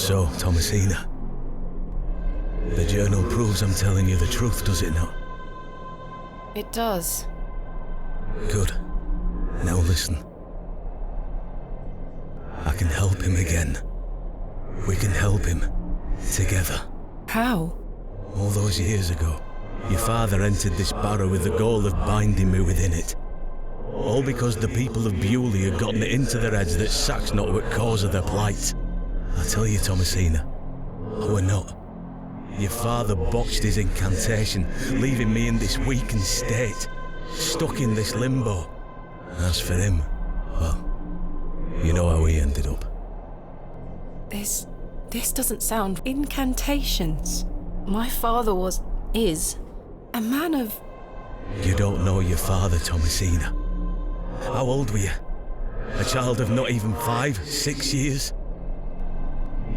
So, Thomasina, the journal proves I'm telling you the truth, does it not? It does. Good. Now listen. I can help him again. We can help him. Together. How? All those years ago, your father entered this barrow with the goal of binding me within it. All because the people of Bewley had gotten it into their heads that Saxon were cause of their plight. I tell you, Thomasina, I were not. Your father botched his incantation, leaving me in this weakened state, stuck in this limbo. As for him, well, you know how he ended up. This doesn't sound... Incantations. My father is a man of... You don't know your father, Thomasina. How old were you? A child of not even 5, 6 years?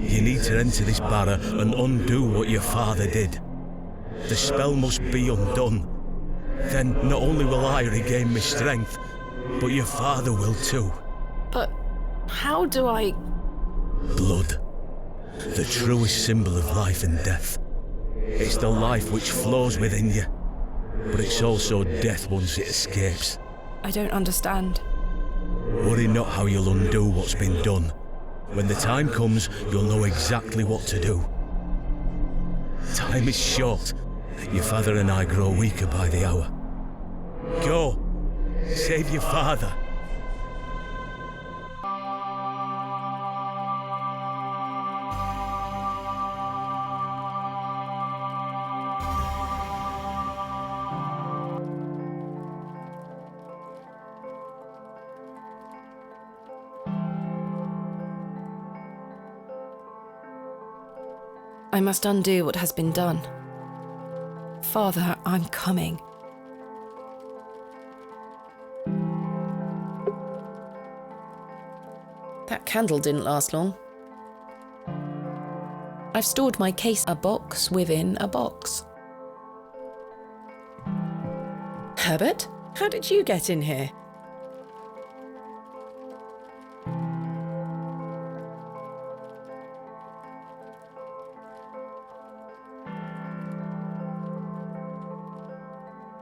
You need to enter this barrow and undo what your father did. The spell must be undone. Then not only will I regain my strength, but your father will too. But how do I... Blood. The truest symbol of life and death. It's the life which flows within you, but it's also death once it escapes. I don't understand. Worry not how you'll undo what's been done. When the time comes, you'll know exactly what to do. Time is short. Your father and I grow weaker by the hour. Go. Save your father. I must undo what has been done. Father, I'm coming. That candle didn't last long. I've stored my case, a box within a box. Herbert, how did you get in here?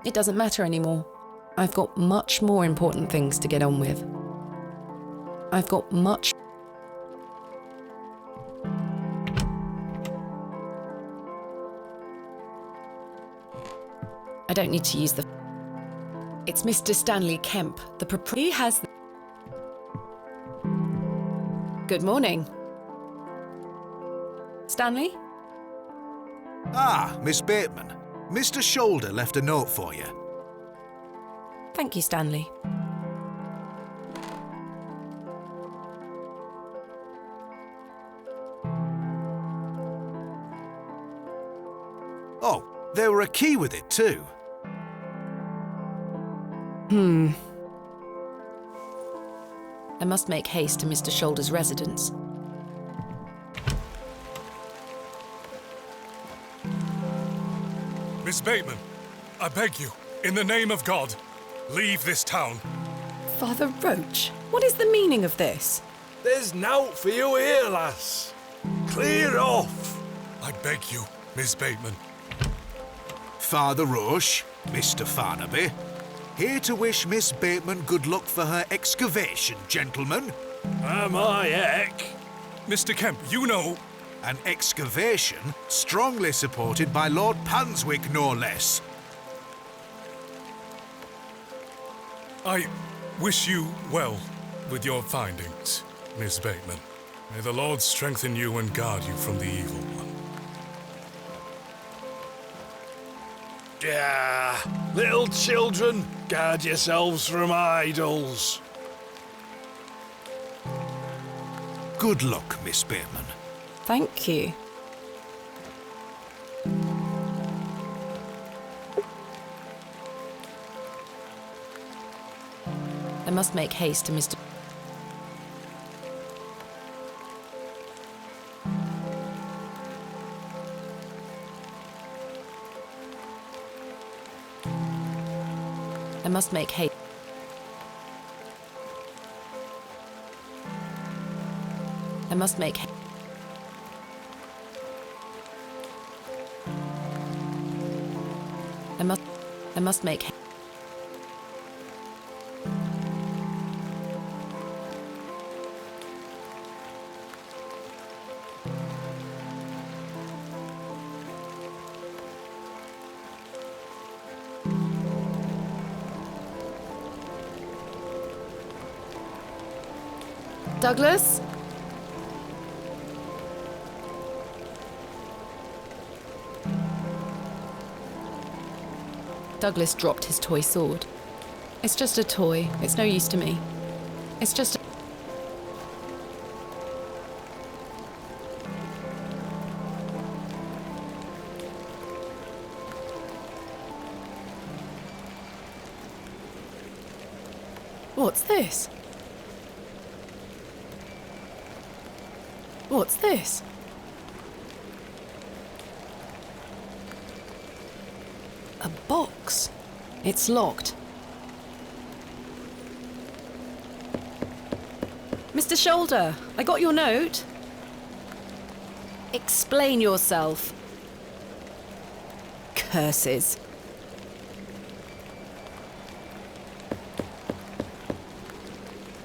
It doesn't matter anymore. I've got much more important things to get on with. I've got much... I don't need to use the... It's Mr. Stanley Kemp, the proprietor. He has... Good morning. Stanley? Ah, Miss Bateman. Mr. Shoulder left a note for you. Thank you, Stanley. Oh, there were a key with it too. I must make haste to Mr. Shoulder's residence. Miss Bateman, I beg you, in the name of God, leave this town. Father Roach, what is the meaning of this? There's nowt for you here, lass. Clear off. I beg you, Miss Bateman. Father Roche, Mr. Farnaby, here to wish Miss Bateman good luck for her excavation, gentlemen. Am I heck? Mr. Kemp, you know... An excavation strongly supported by Lord Panswick, no less. I wish you well with your findings, Miss Bateman. May the Lord strengthen you and guard you from the evil one. Yeah, little children, guard yourselves from idols. Good luck, Miss Bateman. Thank you. I must make haste to Mr. I must make haste. I must make haste. I must make... Douglas? Douglas dropped his toy sword. It's just a toy. It's no use to me. It's just... What's this? What's this? A box. It's locked. Mr. Shoulder, I got your note. Explain yourself. Curses.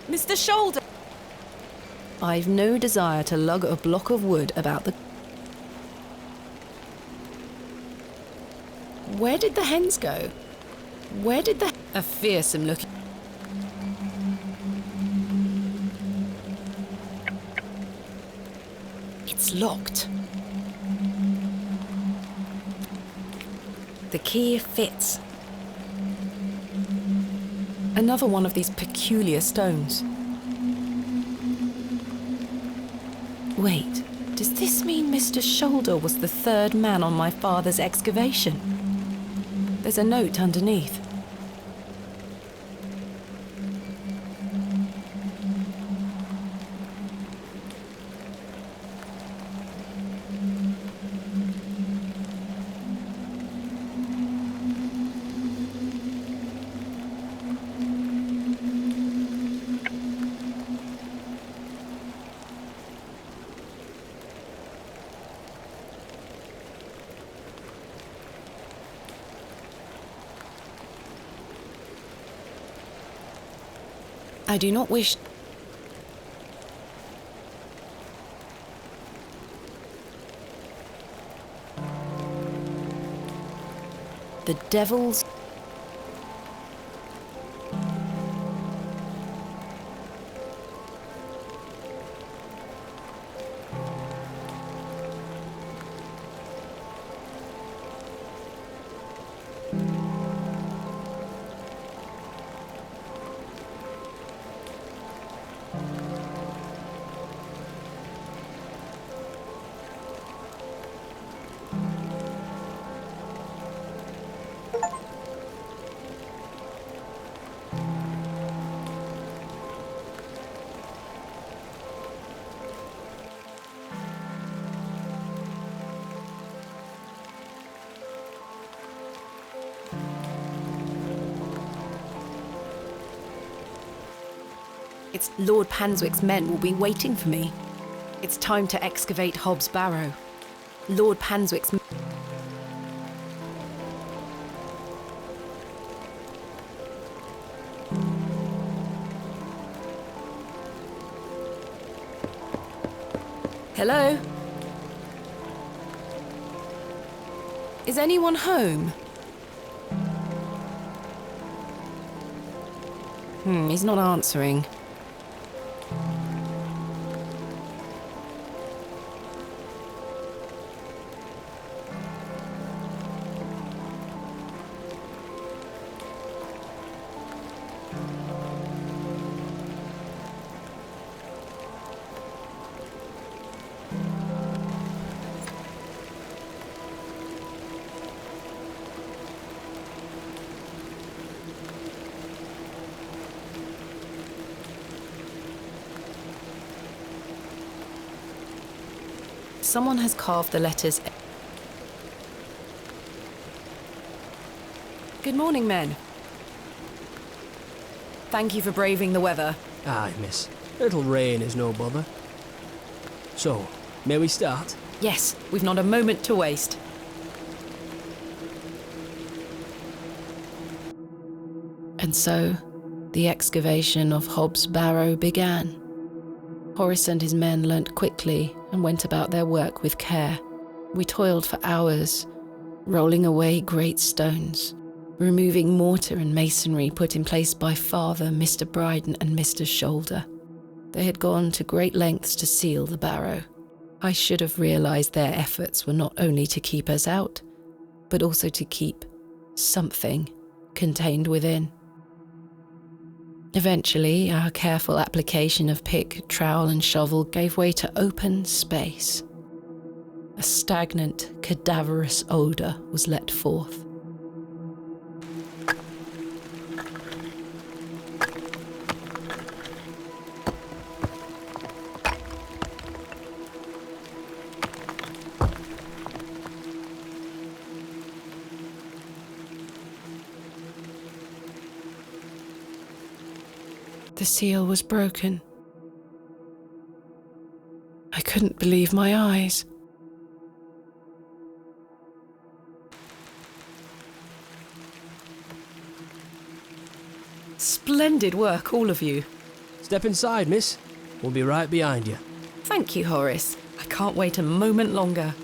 Mr. Shoulder! I've no desire to lug a block of wood about the... Where did the hens go? Where did the... A fearsome looking... It's locked. The key fits. Another one of these peculiar stones. Wait, does this mean Mr. Shoulder was the third man on my father's excavation? There's a note underneath. I do not wish... The devil's... It's Lord Panswick's men will be waiting for me. It's time to excavate Hobbs Barrow. Lord Panswick's... Hello? Is anyone home? He's not answering. Someone has carved the letters. Good morning, men. Thank you for braving the weather. Aye, miss. A little rain is no bother. So, may we start? Yes, we've not a moment to waste. And so, the excavation of Hobbs' Barrow began. Horace and his men learnt quickly and went about their work with care. We toiled for hours, rolling away great stones, removing mortar and masonry put in place by Father, Mr. Bryden and Mr. Shoulder. They had gone to great lengths to seal the barrow. I should have realised their efforts were not only to keep us out, but also to keep something contained within. Eventually, our careful application of pick, trowel and shovel gave way to open space. A stagnant, cadaverous odour was let forth. The seal was broken. I couldn't believe my eyes. Splendid work, all of you. Step inside, miss. We'll be right behind you. Thank you, Horace. I can't wait a moment longer.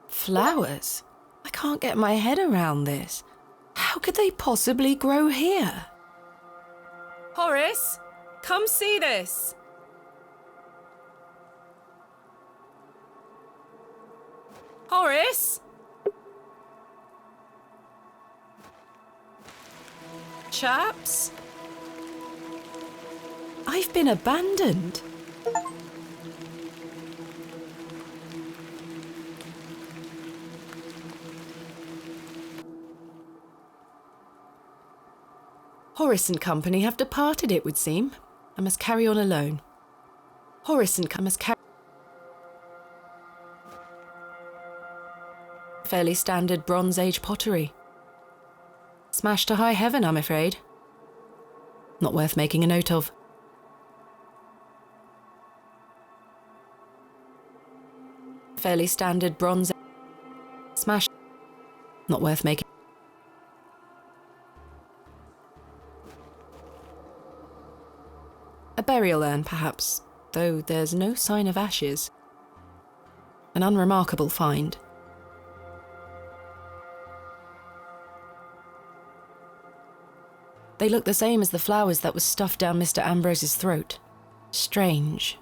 Flowers? I can't get my head around this. How could they possibly grow here? Horace, come see this. Horace? Chaps? I've been abandoned. Horace and Company have departed, it would seem. I must carry on alone. Horace and Company must carry... Fairly standard Bronze Age pottery. Smashed to high heaven, I'm afraid. Not worth making a note of. Fairly standard Bronze... Smashed... Not worth making... A burial urn, perhaps, though there's no sign of ashes. An unremarkable find. They look the same as the flowers that was stuffed down Mr. Ambrose's throat. Strange.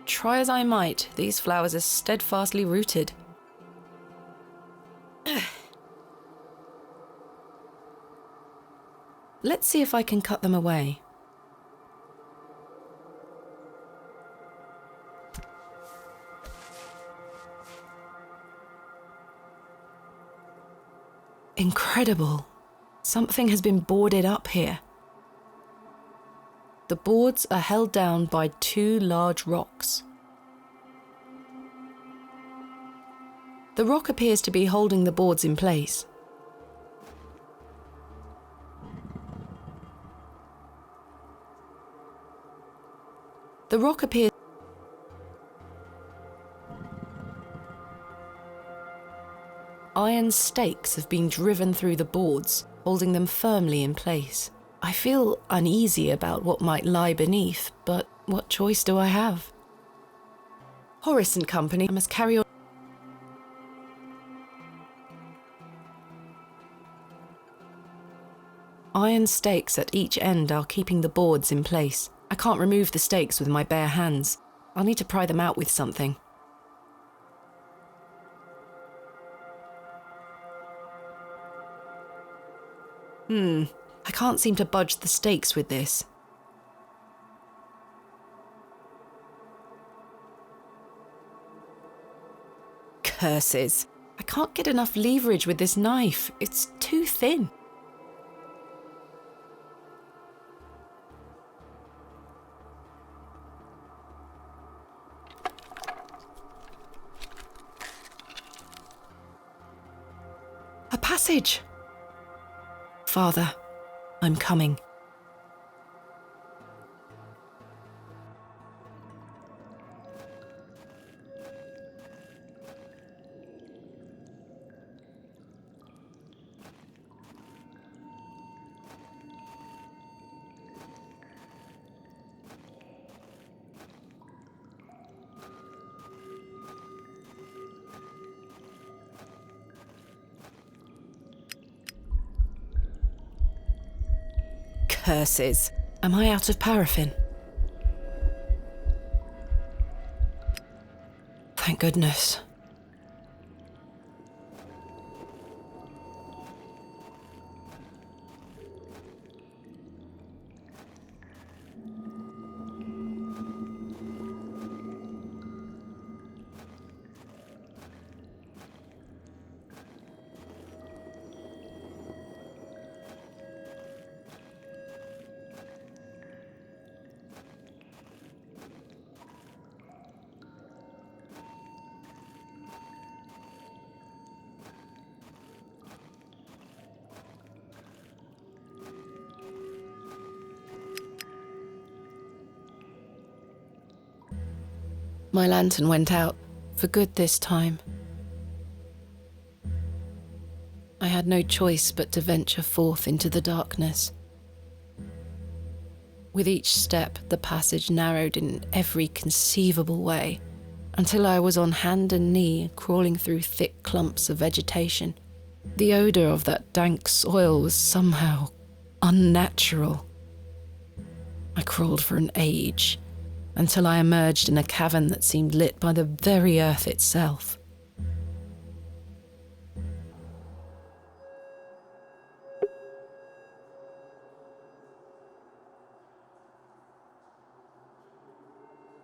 Try as I might, these flowers are steadfastly rooted. Let's see if I can cut them away. Incredible. Something has been boarded up here. The boards are held down by two large rocks. The rock appears to be holding the boards in place. The rock appears... Iron stakes have been driven through the boards, holding them firmly in place. I feel uneasy about what might lie beneath, but what choice do I have? Horace and Company must carry on. Iron stakes at each end are keeping the boards in place. I can't remove the stakes with my bare hands. I'll need to pry them out with something. I can't seem to budge the stakes with this. Curses. I can't get enough leverage with this knife. It's too thin. A passage. Father, I'm coming. Curses. Am I out of paraffin? Thank goodness. My lantern went out, for good this time. I had no choice but to venture forth into the darkness. With each step, the passage narrowed in every conceivable way, until I was on hand and knee, crawling through thick clumps of vegetation. The odour of that dank soil was somehow unnatural. I crawled for an age, until I emerged in a cavern that seemed lit by the very earth itself.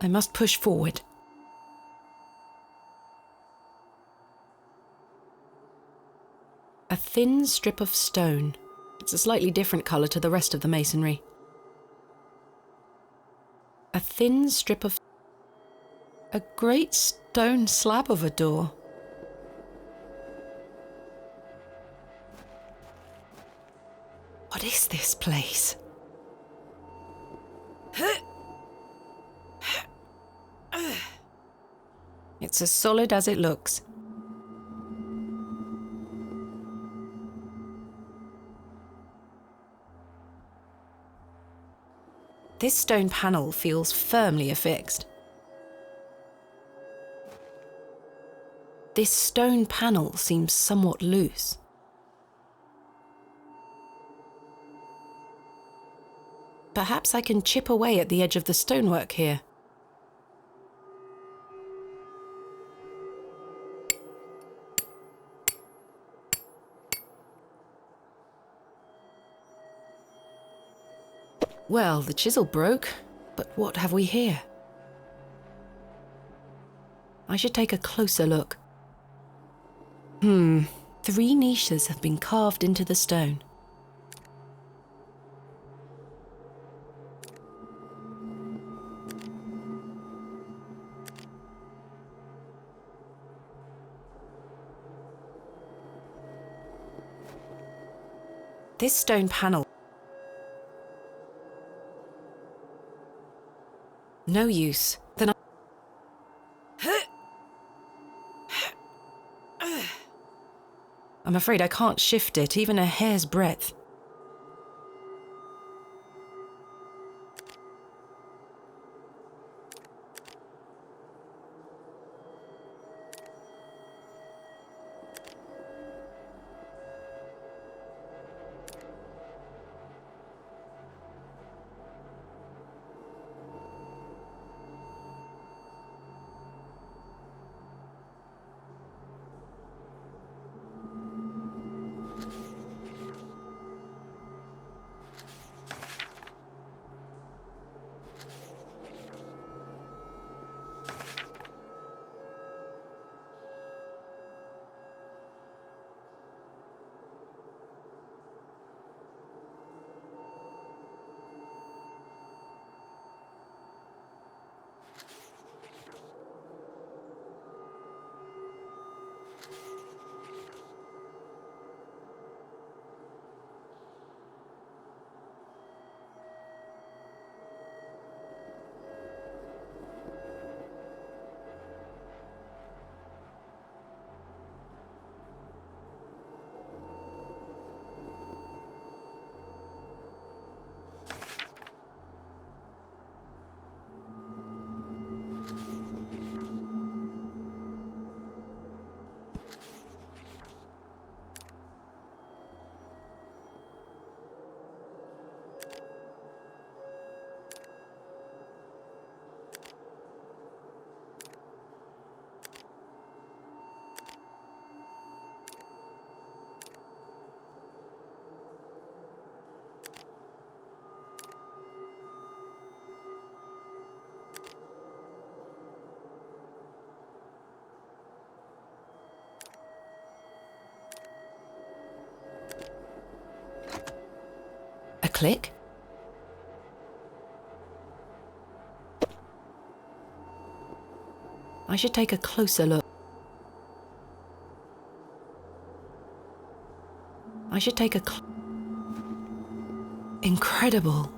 I must push forward. A thin strip of stone. It's a slightly different colour to the rest of the masonry. A thin strip of... A great stone slab of a door. What is this place? It's as solid as it looks. This stone panel feels firmly affixed. This stone panel seems somewhat loose. Perhaps I can chip away at the edge of the stonework here. Well, the chisel broke, but what have we here? I should take a closer look. 3 niches have been carved into the stone. This stone panel. No use. Then I'm afraid I can't shift it even a hair's breadth. click? I should take a closer look. I should take a Incredible.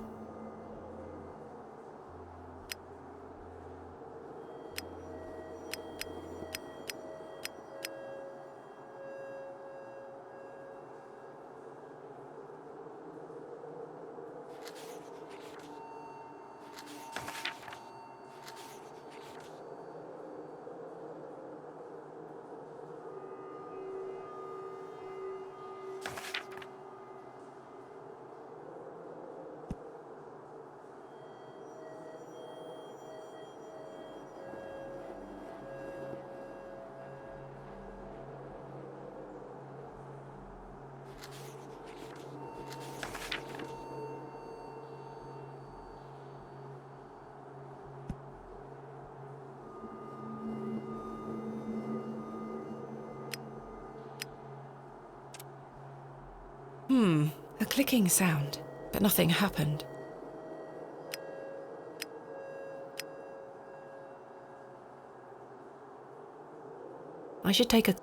A clicking sound, but nothing happened. I should take a...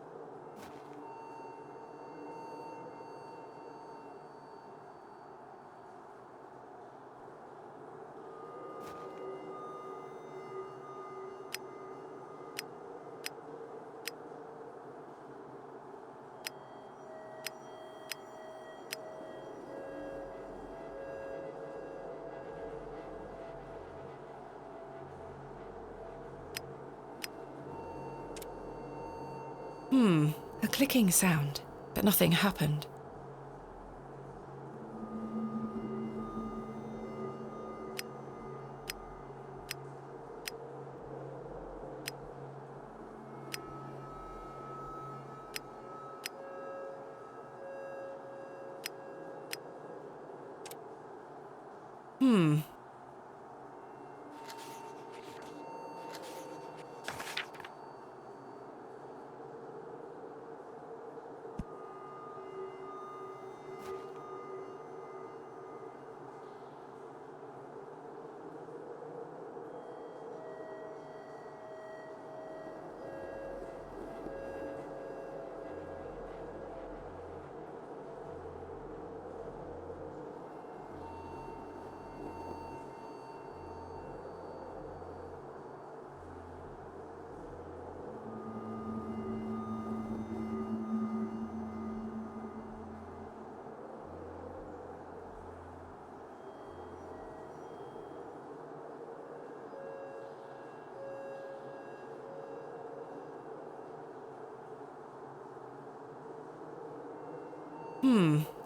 A clicking sound, but nothing happened.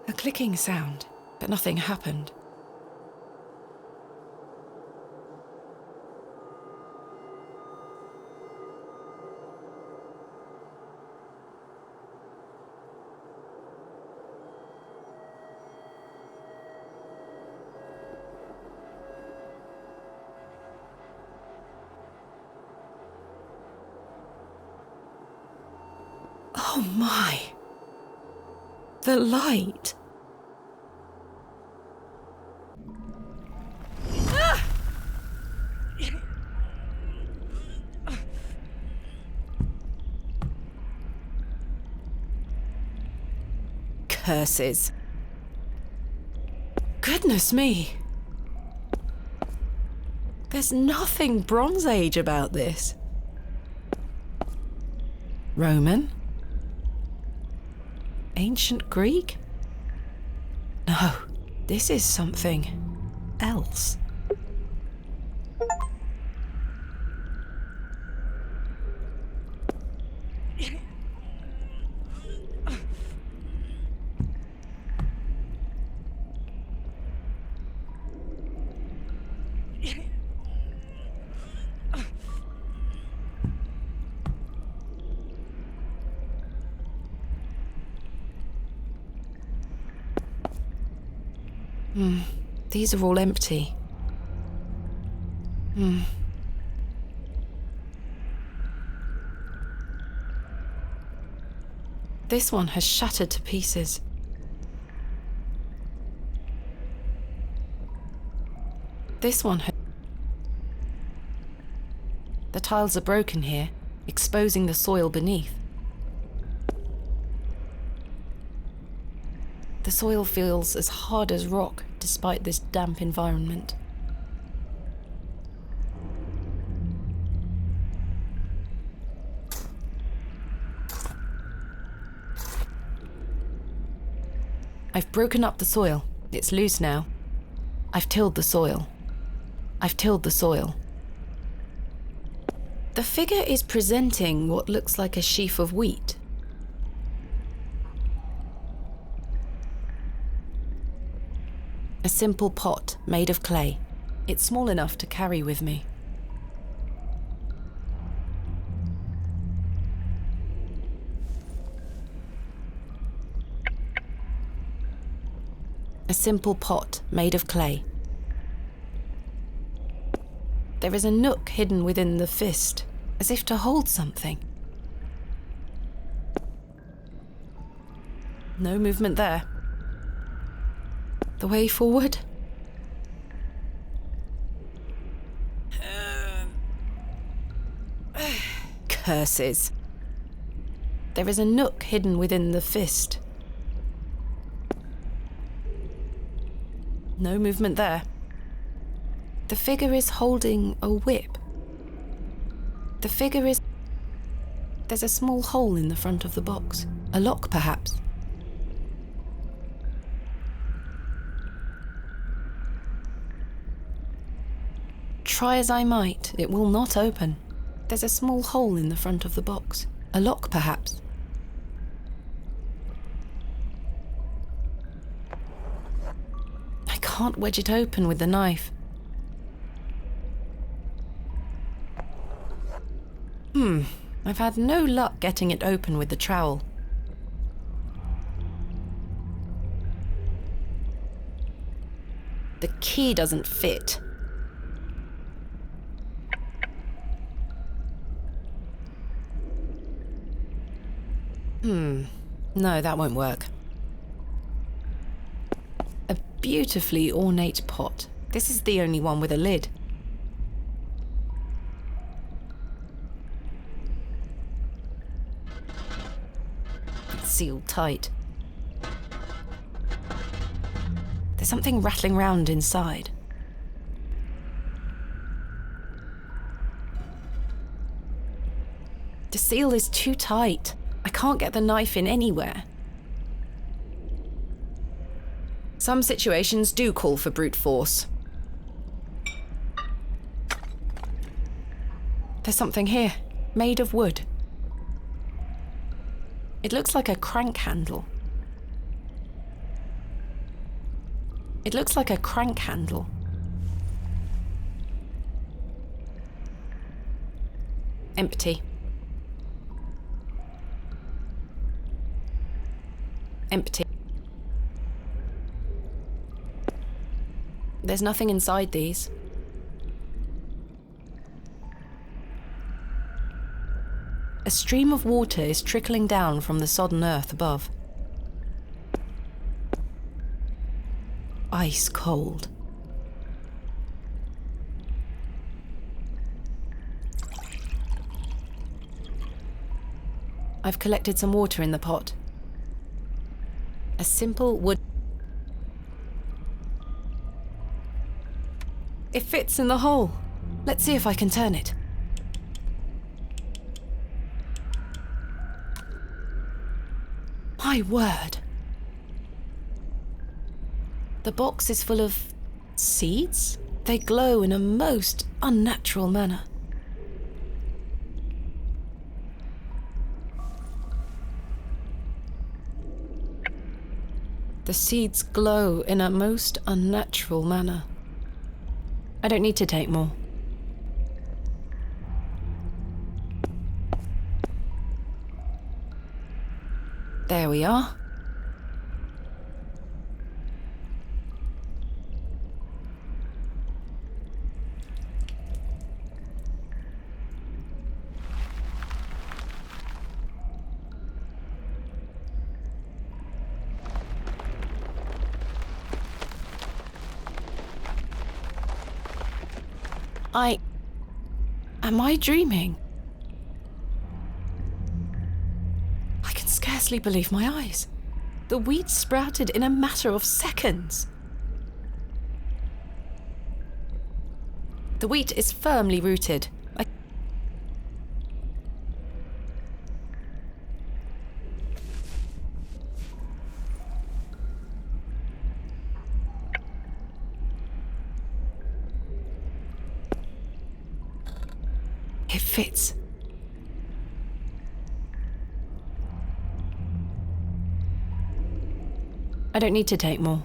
A clicking sound, but nothing happened. Oh my! The light! Curses. Goodness me. There's nothing Bronze Age about this. Roman? Ancient Greek? No, this is something else. These are all empty. This one has shattered to pieces. This one. The tiles are broken here, exposing the soil beneath. The soil feels as hard as rock despite this damp environment. I've broken up the soil. It's loose now. I've tilled the soil. I've tilled the soil. The figure is presenting what looks like a sheaf of wheat. A simple pot made of clay. It's small enough to carry with me. A simple pot made of clay. There is a nook hidden within the fist, as if to hold something. No movement there. The way forward? Curses. There is a nook hidden within the fist. No movement there. The figure is holding a whip. The figure is... There's a small hole in the front of the box. A lock, perhaps. Try as I might, it will not open. There's a small hole in the front of the box. A lock, perhaps. I can't wedge it open with the knife. I've had no luck getting it open with the trowel. The key doesn't fit. No, that won't work. A beautifully ornate pot. This is the only one with a lid. It's sealed tight. There's something rattling round inside. The seal is too tight. I can't get the knife in anywhere. Some situations do call for brute force. There's something here, made of wood. It looks like a crank handle. It looks like a crank handle. Empty. Empty. There's nothing inside these. A stream of water is trickling down from the sodden earth above. Ice cold. I've collected some water in the pot. A simple wood... It fits in the hole. Let's see if I can turn it. My word. The box is full of seeds. They glow in a most unnatural manner. The seeds glow in a most unnatural manner. I don't need to take more. There we are. Am I dreaming? I can scarcely believe my eyes. The wheat sprouted in a matter of seconds. The wheat is firmly rooted. It fits. I don't need to take more.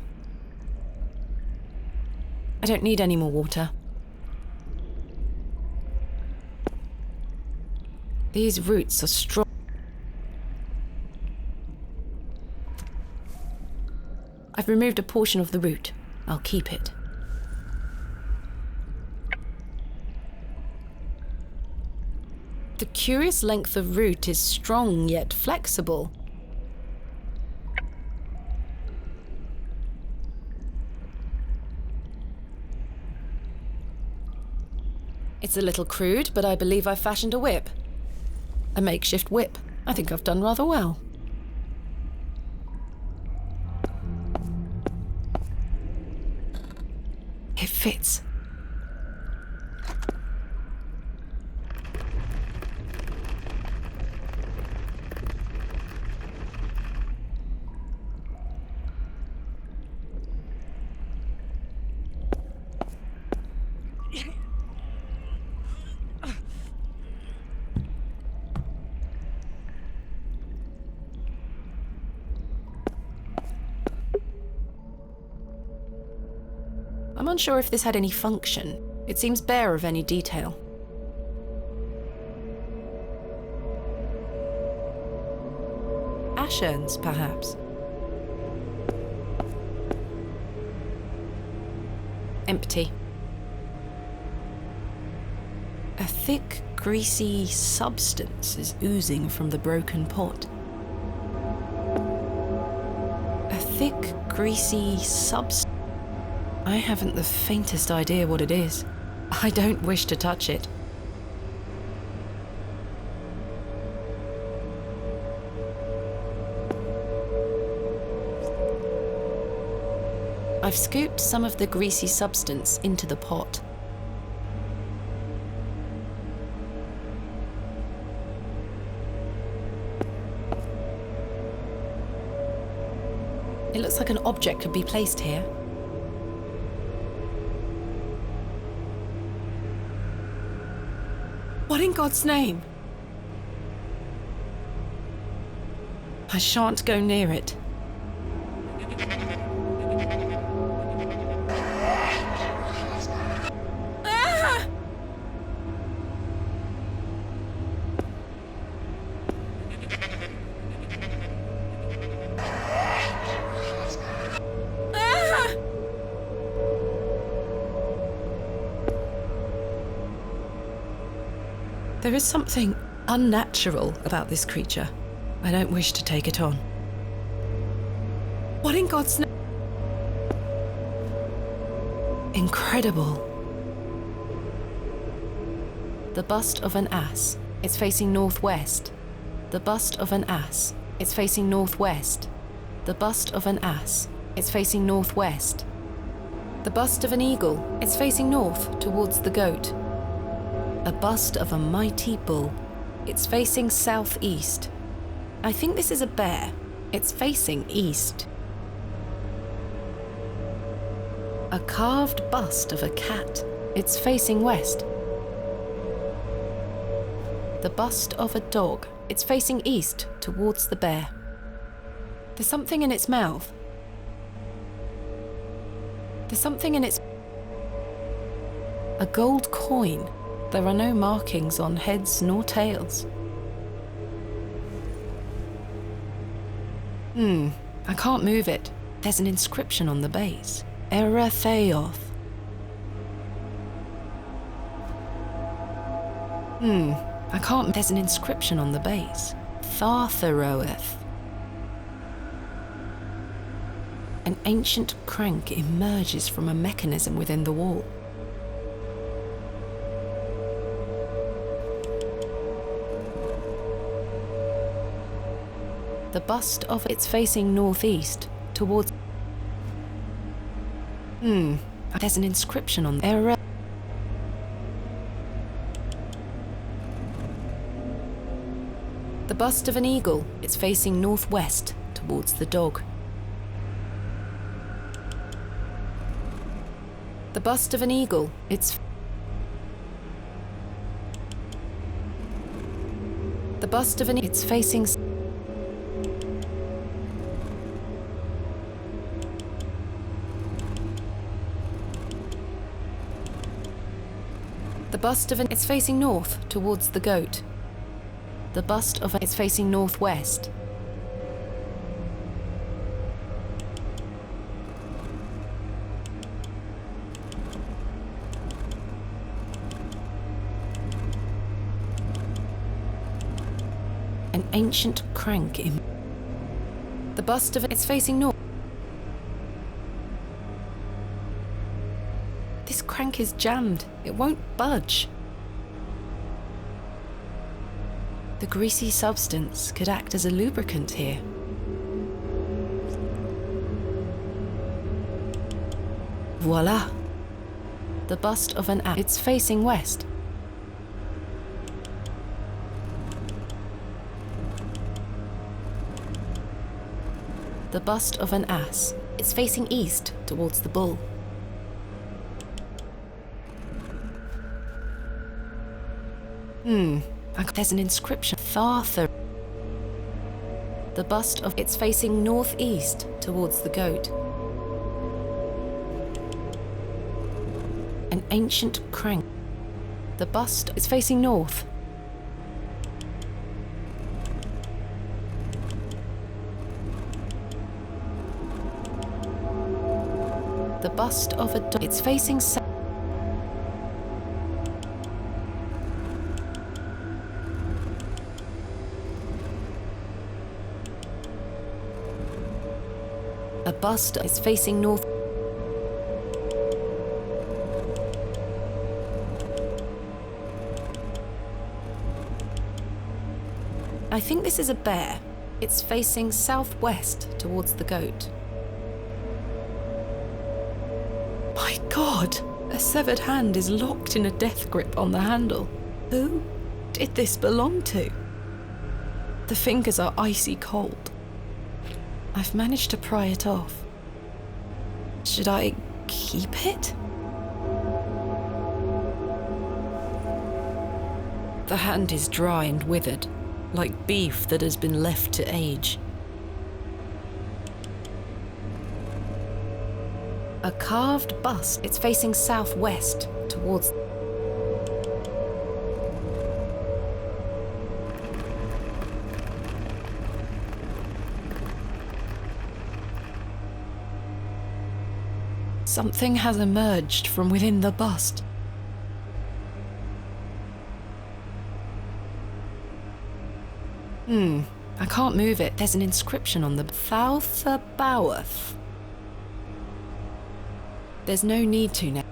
I don't need any more water. These roots are strong. I've removed a portion of the root. I'll keep it. The curious length of root is strong yet flexible. It's a little crude, but I believe I've fashioned a whip. A makeshift whip. I think I've done rather well. It fits. I'm unsure if this had any function. It seems bare of any detail. Ash urns, perhaps. Empty. A thick, greasy substance is oozing from the broken pot. A thick, greasy substance. I haven't the faintest idea what it is. I don't wish to touch it. I've scooped some of the greasy substance into the pot. It looks like an object could be placed here. What in God's name? I shan't go near it. Ah! Ah! There is something unnatural about this creature. I don't wish to take it on. What in God's name? Incredible. The bust of an ass. It's facing northwest. The bust of an ass. It's facing northwest. The bust of an ass. It's facing northwest. The bust of an eagle. It's facing north towards the goat. A bust of a mighty bull. It's facing southeast. I think this is a bear. It's facing east. A carved bust of a cat. It's facing west. The bust of a dog. It's facing east towards the bear. There's something in its mouth. There's something in its... A gold coin. There are no markings on heads nor tails. I can't move it. There's an inscription on the base. Eretheoth. I can't... There's an inscription on the base. Thartheroeth. An ancient crank emerges from a mechanism within the wall. The bust of it's facing northeast towards... There's an inscription on there. The bust of an eagle. It's facing northwest towards the dog. The bust of an eagle. It's... The bust of an... It's facing... The bust of an... It's facing north towards the goat. The bust of a... It's facing northwest. An ancient crank in... The bust of it... It's facing north. This crank is jammed. It won't budge. The greasy substance could act as a lubricant here. Voila! The bust of an ass. It's facing west. The bust of an ass. It's facing east towards the bull. There's an inscription. Tharther. The bust of... It's facing northeast towards the goat. An ancient crank. The bust is facing north. The bust of a dog. It's facing south. A bust is facing north. I think this is a bear. It's facing southwest towards the goat. My God! A severed hand is locked in a death grip on the handle. Who did this belong to? The fingers are icy cold. I've managed to pry it off. Should I keep it? The hand is dry and withered, like beef that has been left to age. A carved bust. It's facing southwest towards... Something has emerged from within the bust. I can't move it. There's an inscription on the... Thaltha Bowerth. There's no need to now.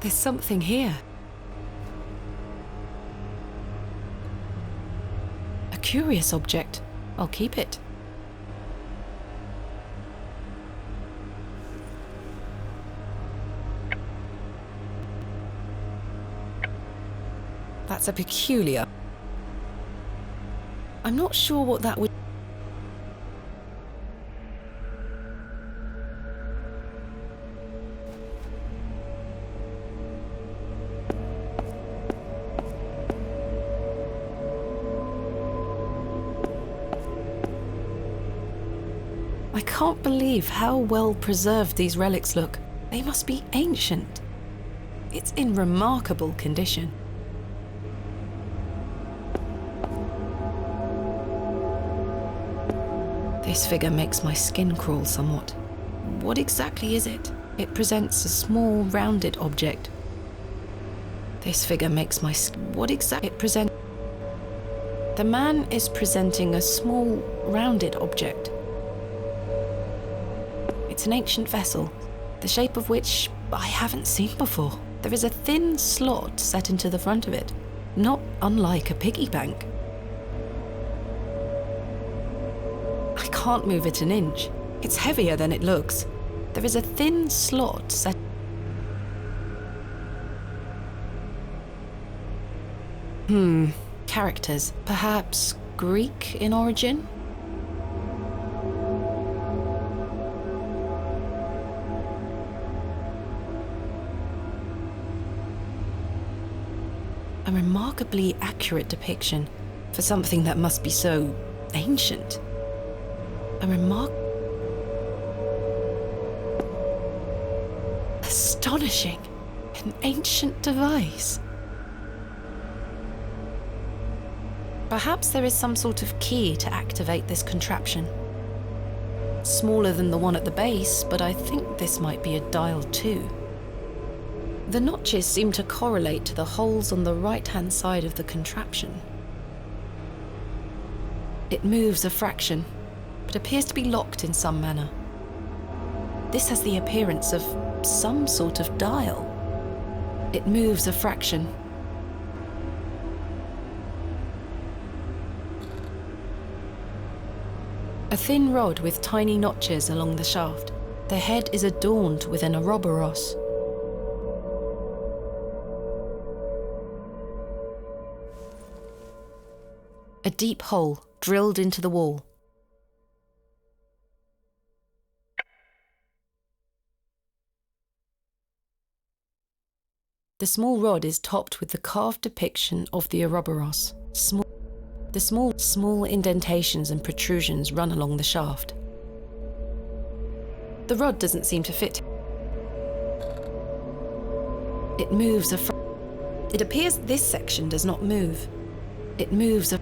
There's something here. A curious object. I'll keep it. That's a peculiar... I'm not sure what that would... I can't believe how well preserved these relics look. They must be ancient. It's in remarkable condition. This figure makes my skin crawl somewhat. What exactly is it? It presents a small, rounded object. This figure makes my skin... What exactly... It presents... The man is presenting a small, rounded object. It's an ancient vessel, the shape of which I haven't seen before. There is a thin slot set into the front of it, not unlike a piggy bank. can't move it an inch. It's heavier than it looks. There is a thin slot set. Characters. Perhaps Greek in origin? A remarkably accurate depiction for something that must be so ancient. Astonishing. An ancient device. Perhaps there is some sort of key to activate this contraption. Smaller than the one at the base, but I think this might be a dial too. The notches seem to correlate to the holes on the right-hand side of the contraption. It moves a fraction, but appears to be locked in some manner. This has the appearance of some sort of dial. It moves a fraction. A thin rod with tiny notches along the shaft. The head is adorned with an Ouroboros. A deep hole drilled into the wall. The small rod is topped with the carved depiction of the Ouroboros. The small indentations and protrusions run along the shaft. The rod doesn't seem to fit. It moves It appears this section does not move. It moves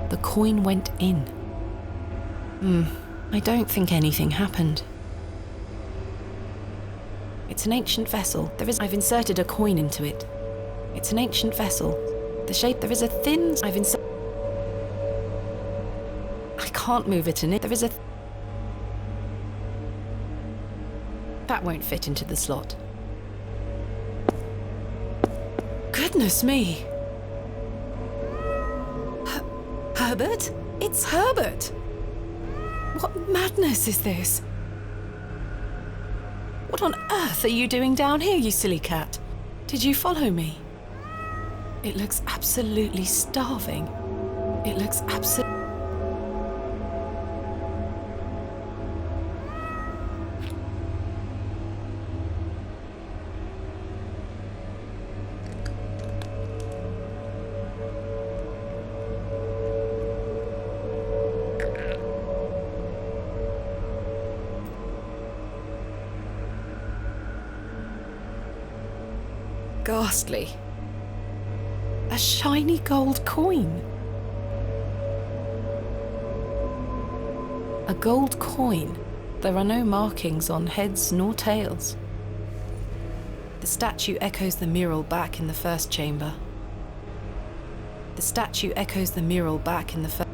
The coin went in. I don't think anything happened. It's an ancient vessel. I've inserted a coin into it. It's an ancient vessel. The shape, there is a thin... I can't move it in it. There is a... That won't fit into the slot. Goodness me! Herbert? It's Herbert! What madness is this? What on earth are you doing down here, you silly cat? Did you follow me? It looks absolutely starving. It looks absolutely... ghastly. A shiny gold coin. A gold coin. There are no markings on heads nor tails. The statue echoes the mural back in the first chamber. The statue echoes the mural back in the first...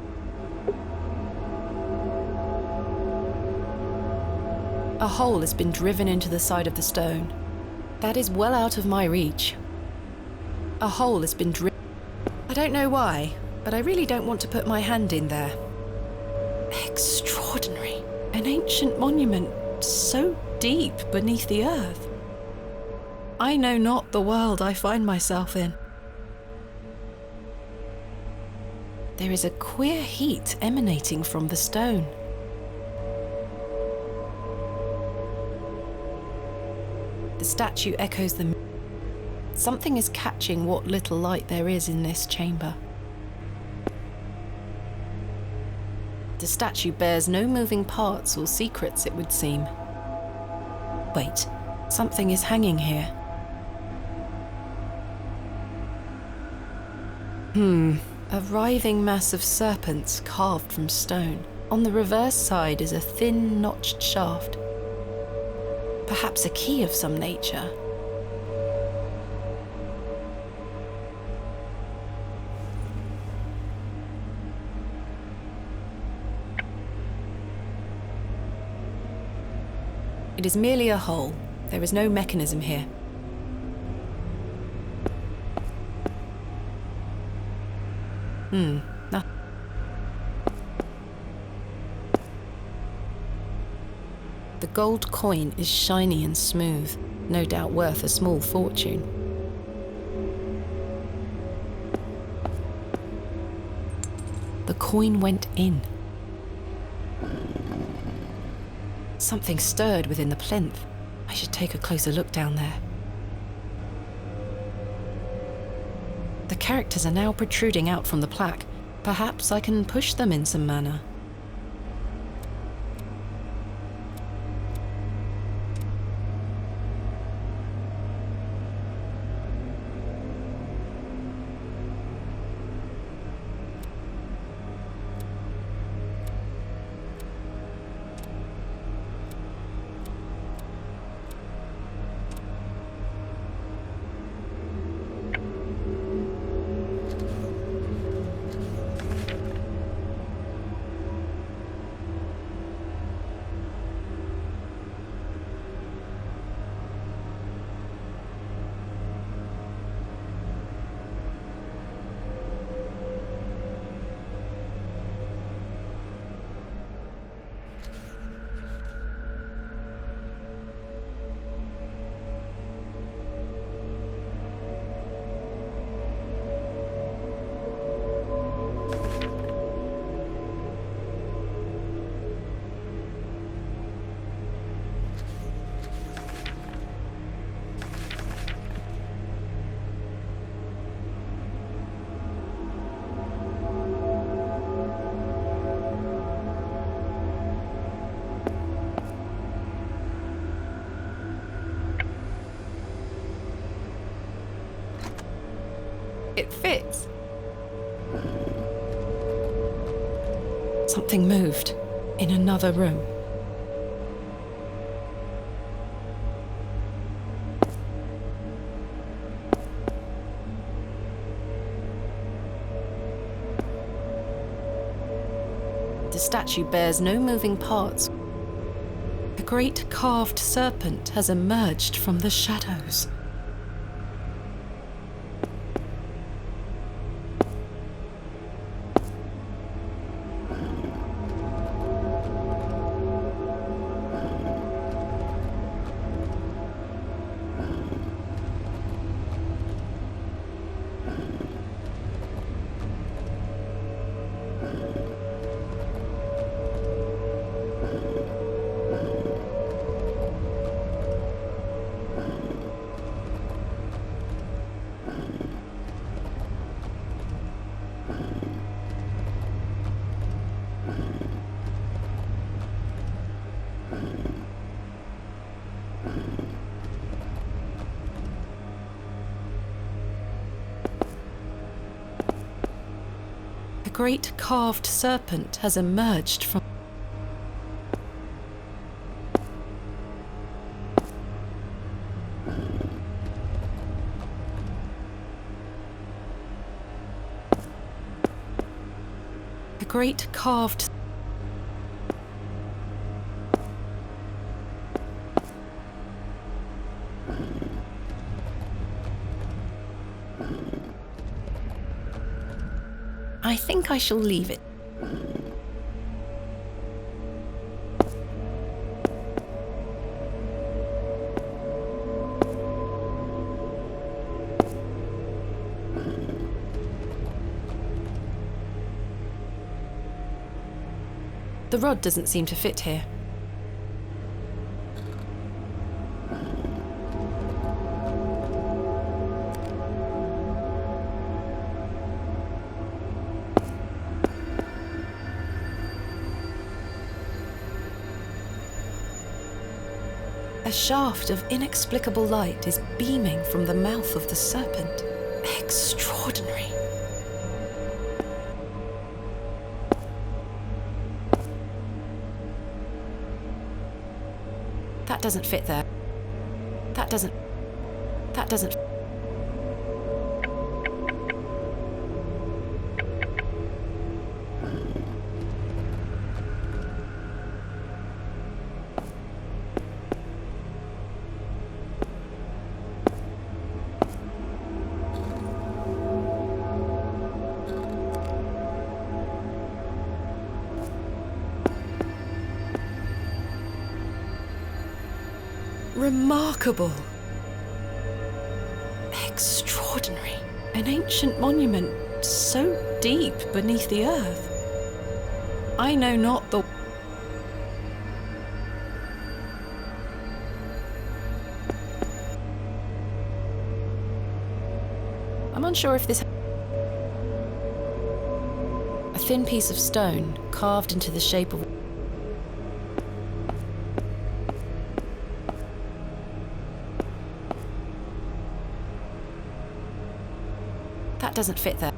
A hole has been driven into the side of the stone. That is well out of my reach. A hole has been driven. I don't know why, but I really don't want to put my hand in there. Extraordinary. An ancient monument so deep beneath the earth. I know not the world I find myself in. There is a queer heat emanating from the stone. The statue echoes the... Something is catching what little light there is in this chamber. The statue bears no moving parts or secrets, it would seem. Wait, something is hanging here. A writhing mass of serpents carved from stone. On the reverse side is a thin, notched shaft. Perhaps a key of some nature. It is merely a hole. There is no mechanism here. Nothing. The gold coin is shiny and smooth, no doubt worth a small fortune. The coin went in. Something stirred within the plinth. I should take a closer look down there. The characters are now protruding out from the plaque. Perhaps I can push them in some manner. It fits. Something moved in another room. The statue bears no moving parts. A great carved serpent has emerged from the shadows. A great carved serpent has emerged from... A great carved... I think I shall leave it. The rod doesn't seem to fit here. A shaft of inexplicable light is beaming from the mouth of the serpent. Extraordinary. That doesn't fit there. That doesn't... Remarkable. Extraordinary. An ancient monument so deep beneath the earth. I know not the... I'm unsure if this... A thin piece of stone carved into the shape of... That doesn't fit there.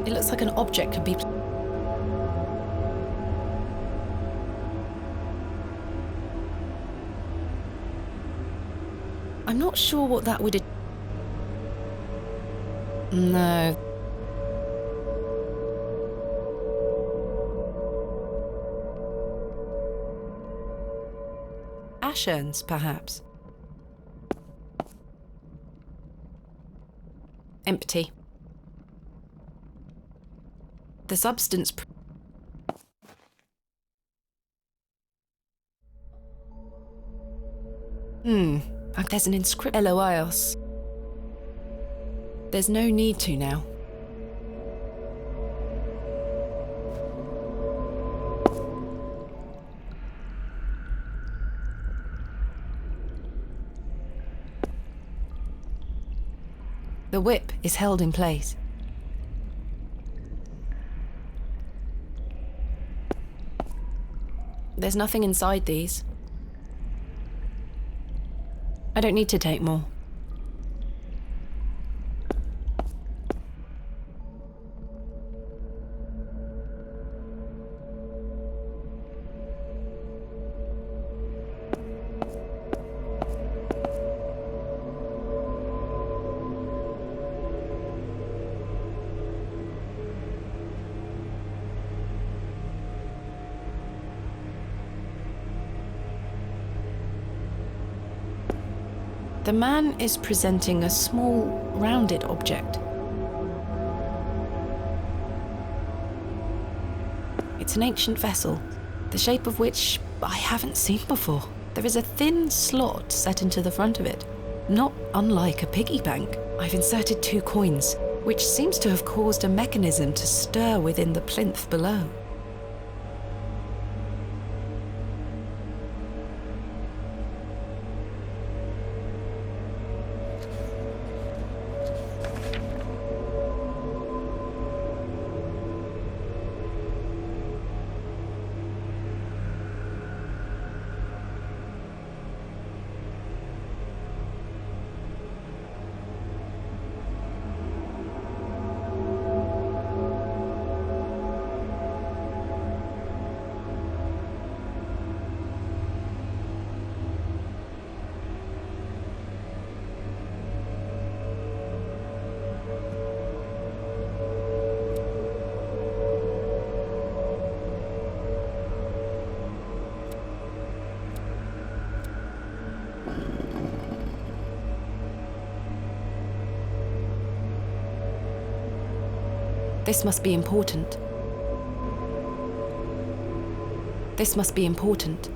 It looks like an object could be... I'm not sure what that would... No. Ash urns, perhaps. Empty. The substance... There's an inscription. Eloios. There's no need to now. The whip is held in place. There's nothing inside these. I don't need to take more. The man is presenting a small, rounded object. It's an ancient vessel, the shape of which I haven't seen before. There is a thin slot set into the front of it, not unlike a piggy bank. I've inserted 2 coins, which seems to have caused a mechanism to stir within the plinth below. This must be important. This must be important.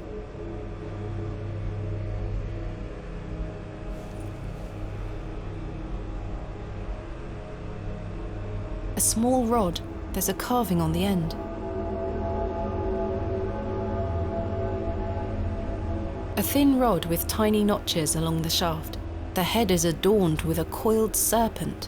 A small rod. There's a carving on the end. A thin rod with tiny notches along the shaft. The head is adorned with a coiled serpent.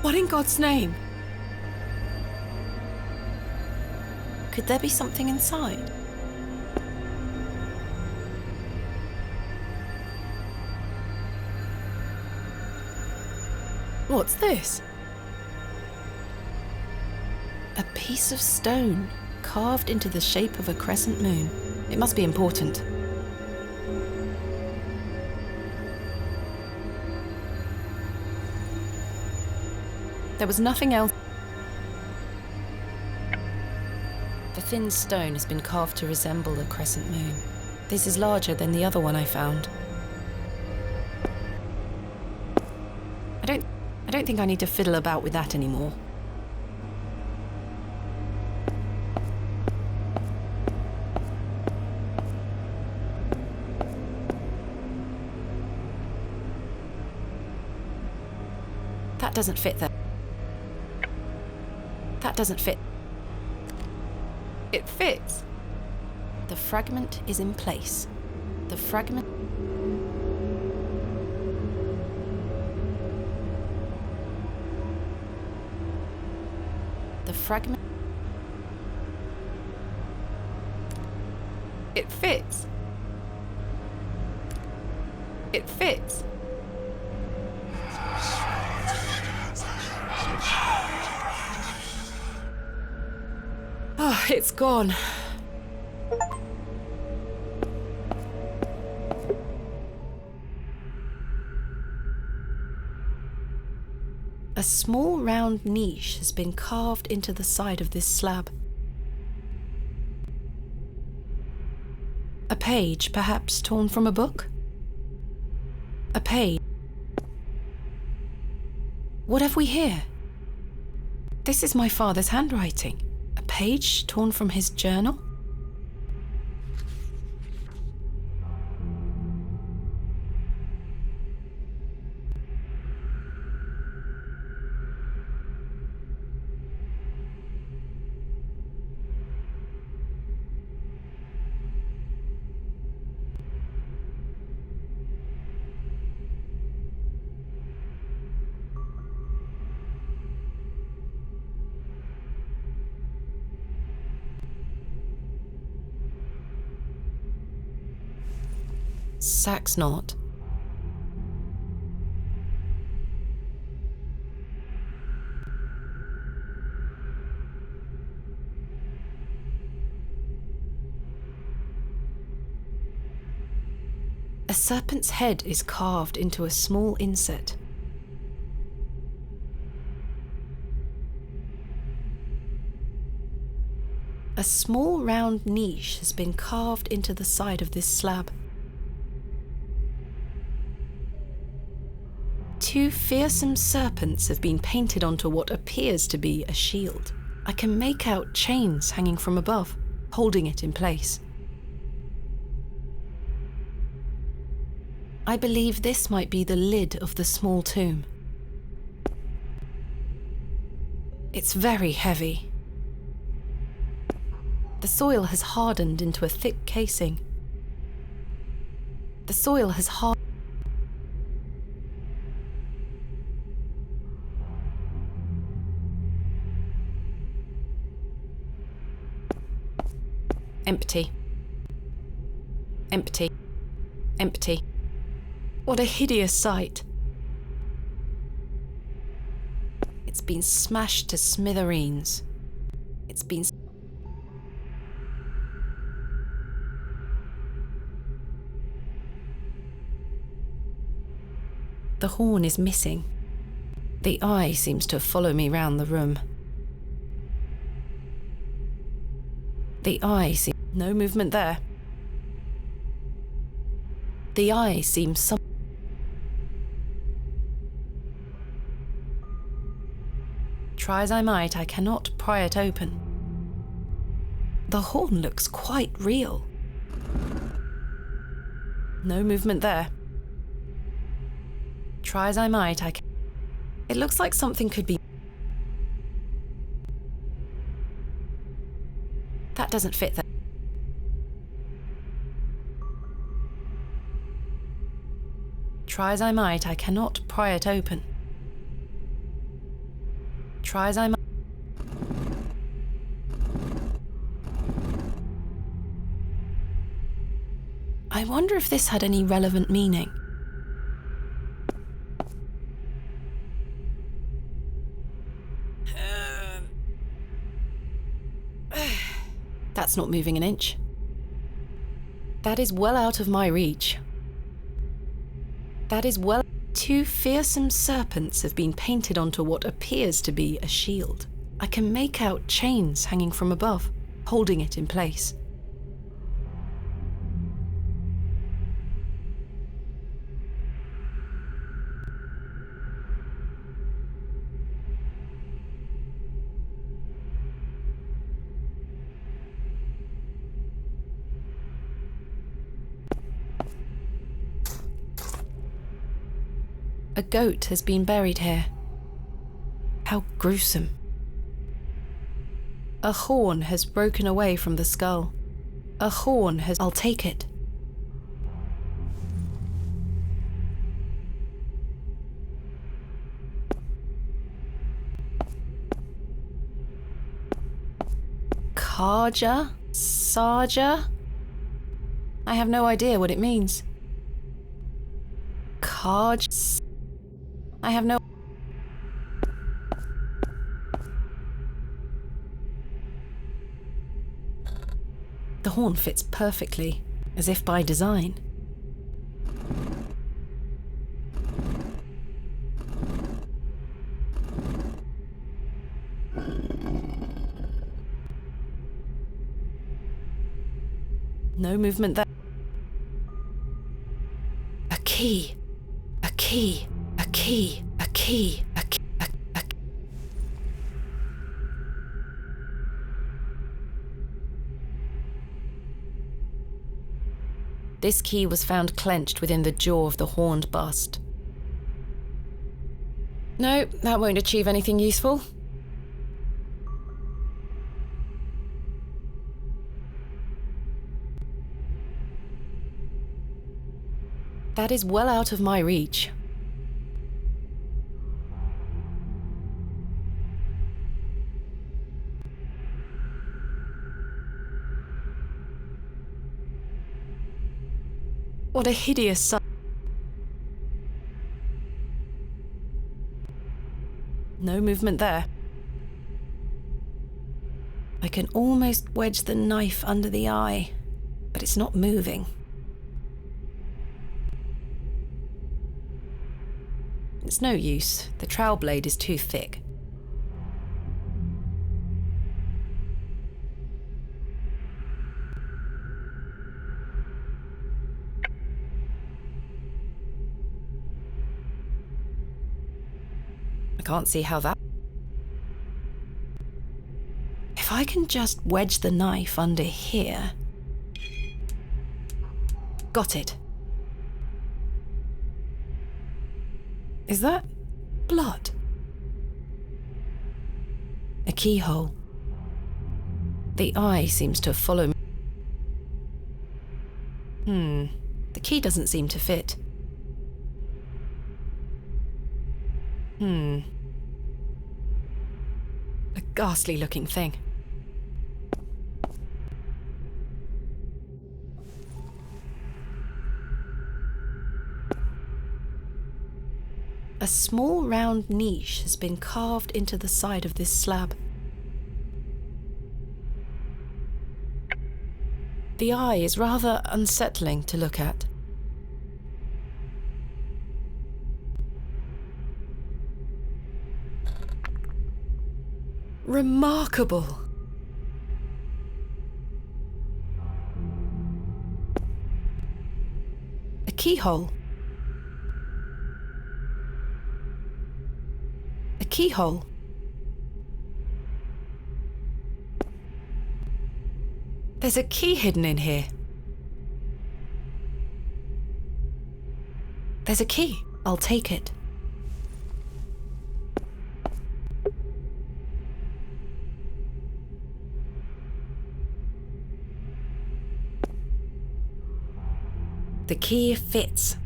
What in God's name? Could there be something inside? What's this? A piece of stone carved into the shape of a crescent moon. It must be important. There was nothing else. The thin stone has been carved to resemble a crescent moon. This is larger than the other one I found. I don't think I need to fiddle about with that anymore. That doesn't fit there. That doesn't fit. It fits. The fragment is in place. The fragment... The fragment... It fits. It fits. Oh, it's gone. A small round niche has been carved into the side of this slab. A page, perhaps torn from a book? A page. What have we here? This is my father's handwriting. A page torn from his journal? Sax knot. A serpent's head is carved into a small inset. A small round niche has been carved into the side of this slab. Two fearsome serpents have been painted onto what appears to be a shield. I can make out chains hanging from above, holding it in place. I believe this might be the lid of the small tomb. It's very heavy. The soil has hardened into a thick casing. The soil has hardened. Empty. Empty. Empty. What a hideous sight. It's been smashed to smithereens. It's been... The horn is missing. The eye seems to follow me round the room. The eye seems... No movement there. The eye seems some... Try as I might, I cannot pry it open. The horn looks quite real. No movement there. Try as I might, I can... It looks like something could be... That doesn't fit there. Try as I might, I cannot pry it open. Try as I might. I wonder if this had any relevant meaning. That's not moving an inch. That is well out of my reach. That is well... 2 fearsome serpents have been painted onto what appears to be a shield. I can make out chains hanging from above, holding it in place. A goat has been buried here. How gruesome. A horn has broken away from the skull. A horn has... I'll take it. Karja? Sarja? I have no idea what it means. Karj... I have no... The horn fits perfectly, as if by design. No movement there. A key. A key. A key. A key. A key. This key was found clenched within the jaw of the horned bust. No, that won't achieve anything useful. That is well out of my reach. What a hideous sight. No movement there. I can almost wedge the knife under the eye, but it's not moving. It's no use. The trowel blade is too thick. I can't see how that... If I can just wedge the knife under here... Got it. Is that blood? A keyhole. The eye seems to follow me. The key doesn't seem to fit. A ghastly looking thing. A small round niche has been carved into the side of this slab. The eye is rather unsettling to look at. Remarkable! A keyhole. A keyhole. There's a key hidden in here. There's a key. I'll take it. The key fits.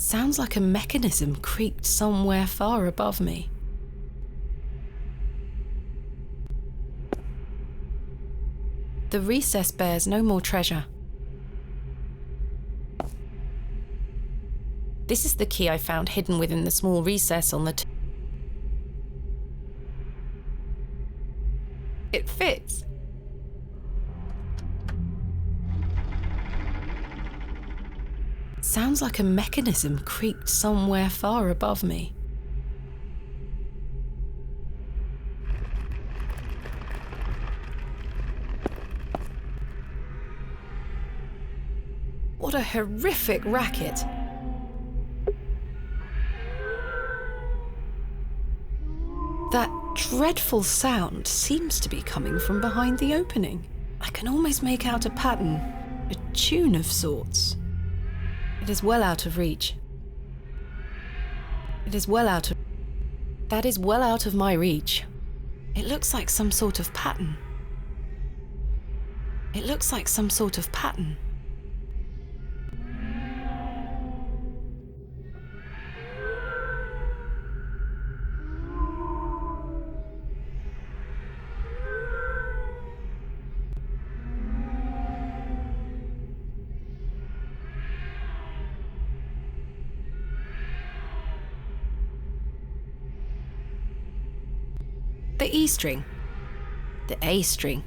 Sounds like a mechanism creaked somewhere far above me. The recess bears no more treasure. This is the key I found hidden within the small recess on the It fits. Sounds like a mechanism creaked somewhere far above me. What a horrific racket. That dreadful sound seems to be coming from behind the opening. I can almost make out a pattern, a tune of sorts. It is well out of reach. That is well out of my reach. It looks like some sort of pattern. The E string, the A string,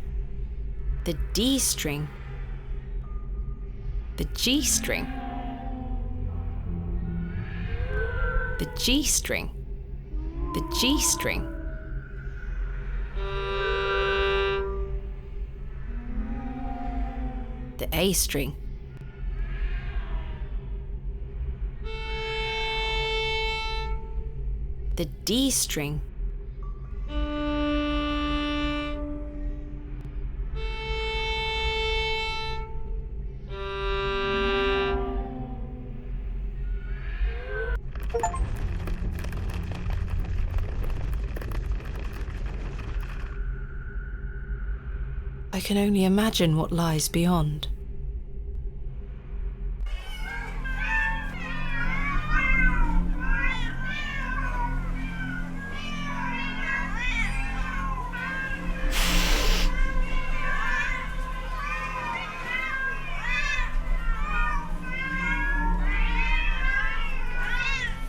the D string, the G string, the G string, the G string. The A string. The D string. I can only imagine what lies beyond.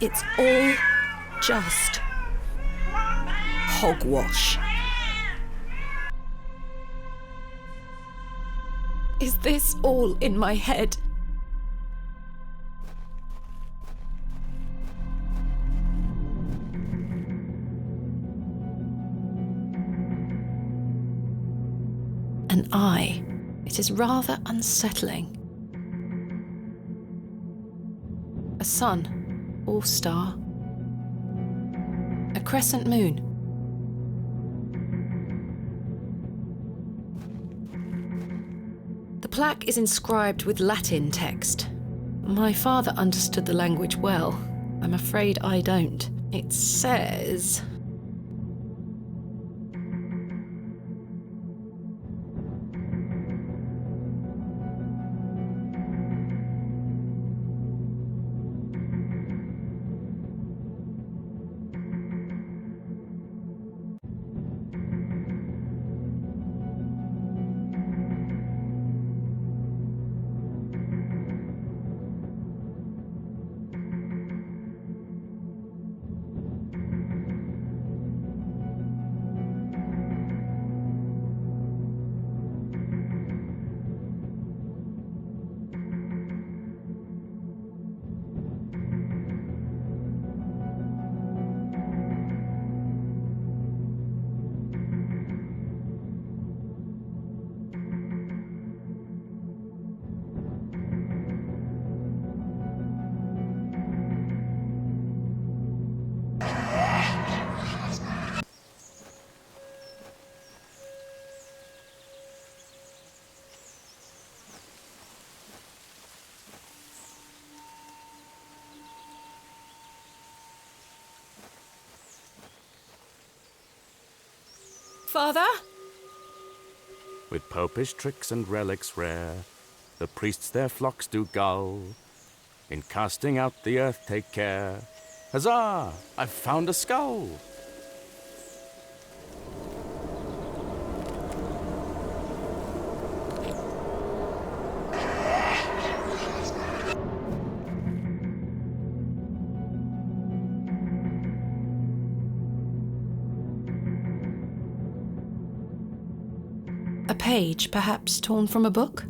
It's all just hogwash. Is this all in my head? An eye. It is rather unsettling. A sun or star. A crescent moon. The plaque is inscribed with Latin text. My father understood the language well. I'm afraid I don't. It says... Father? With popish tricks and relics rare, the priests their flocks do gull, In casting out the earth take care. Huzzah! I've found a skull! A page, perhaps torn from a book?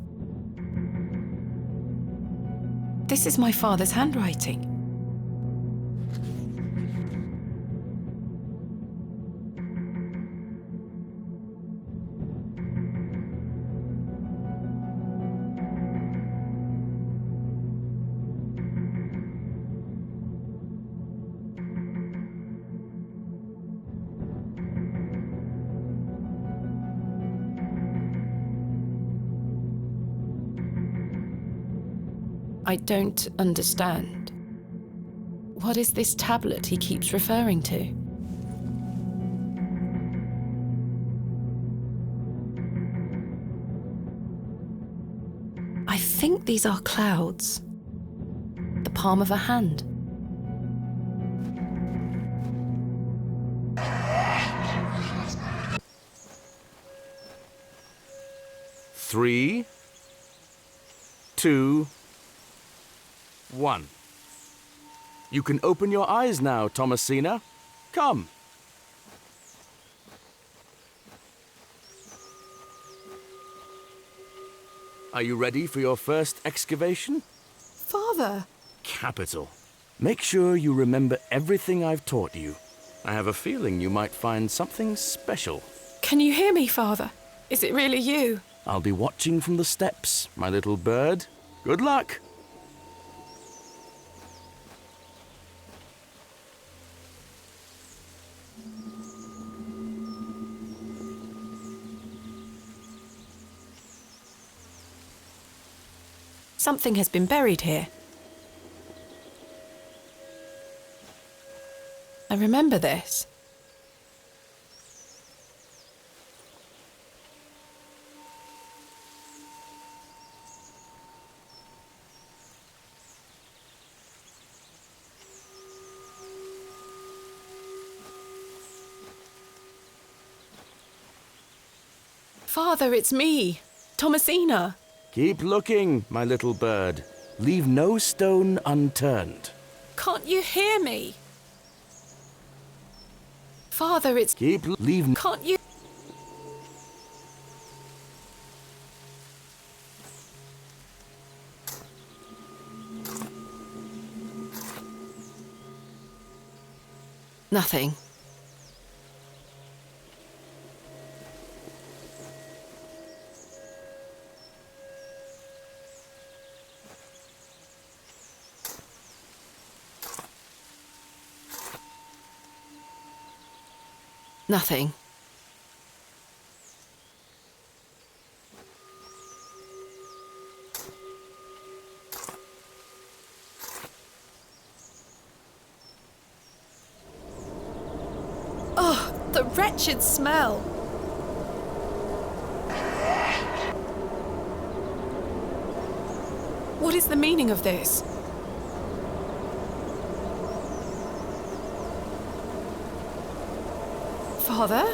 This is my father's handwriting. I don't understand. What is this tablet he keeps referring to? I think these are clouds. The palm of a hand. Three, 2, 1. You can open your eyes now, Thomasina. Come. Are you ready for your first excavation? Father! Capital. Make sure you remember everything I've taught you. I have a feeling you might find something special. Can you hear me, Father? Is it really you? I'll be watching from the steps, my little bird. Good luck! Something has been buried here. I remember this. Father, it's me, Thomasina. Keep looking, my little bird. Leave no stone unturned. Can't you hear me? Father, it's... Leave... Can't you... Nothing. Nothing. Oh, the wretched smell! What is the meaning of this? Father?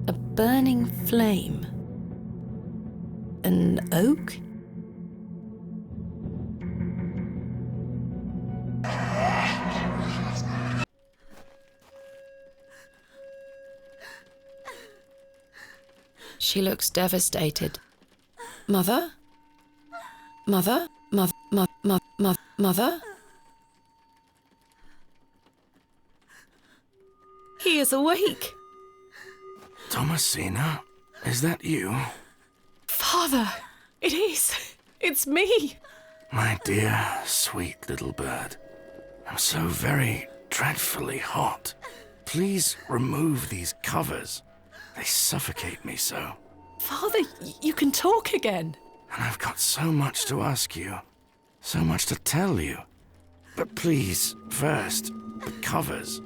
A burning flame. An oak? She looks devastated. Mother? Mother? Mother? He is awake. Thomasina, is that you? Father, it is. It's me. My dear, sweet little bird. I'm so very dreadfully hot. Please remove these covers. They suffocate me so. Father, you can talk again. And I've got so much to ask you. So much to tell you. But please, first, the covers.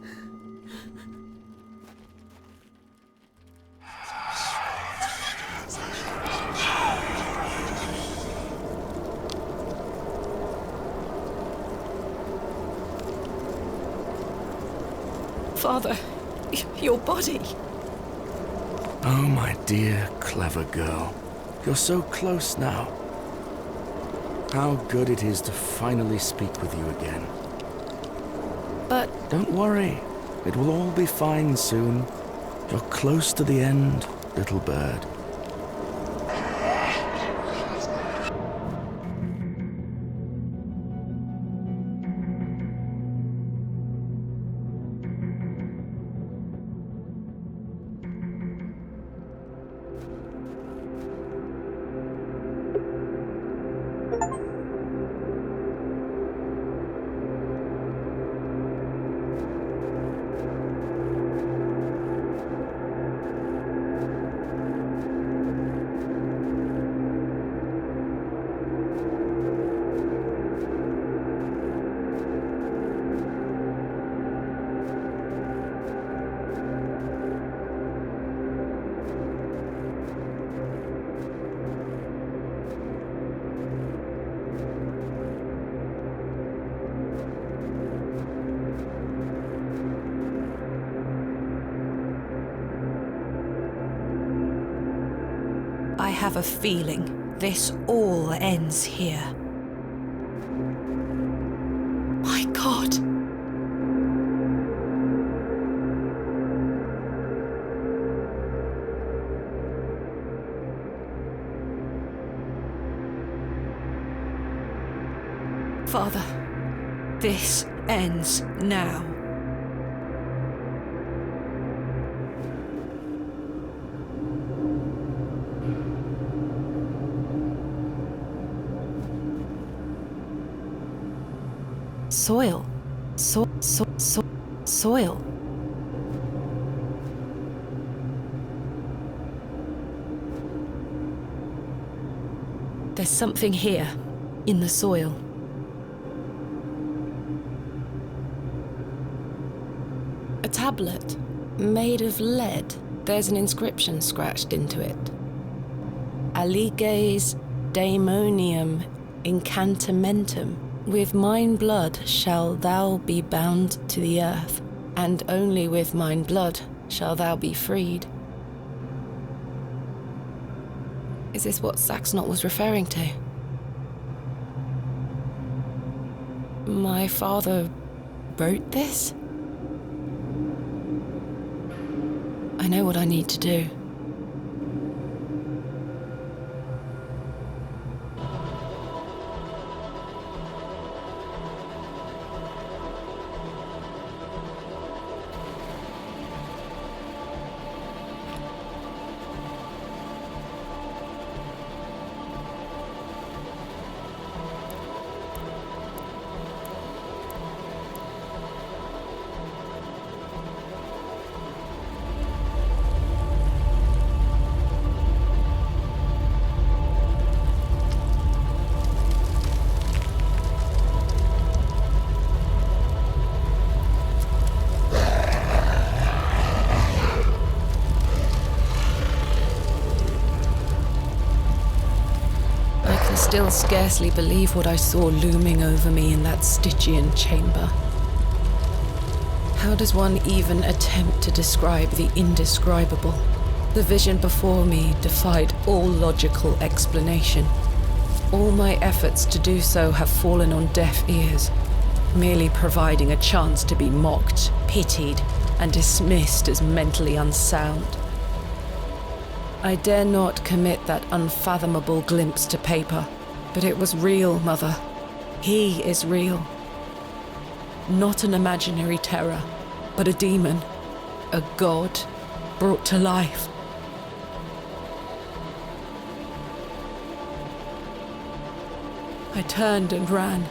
Father, your body. Oh, my dear, clever girl. You're so close now. How good it is to finally speak with you again. But Don't worry. It will all be fine soon. You're close to the end, little bird. I have a feeling this all ends here. My God! Father, this ends now. Soil. Soil. There's something here, in the soil. a tablet made of lead. There's an inscription scratched into it. Aliges daemonium incantamentum. With mine blood shall thou be bound to the earth, and only with mine blood shall thou be freed. Is this what Saxnot was referring to? My father wrote this? I know what I need to do. Still scarcely believe what I saw looming over me in that Stygian chamber. How does one even attempt to describe the indescribable? The vision before me defied all logical explanation. All my efforts to do so have fallen on deaf ears, merely providing a chance to be mocked, pitied, and dismissed as mentally unsound. I dare not commit that unfathomable glimpse to paper. But it was real, Mother. He is real. Not an imaginary terror, but a demon. A god brought to life. I turned and ran,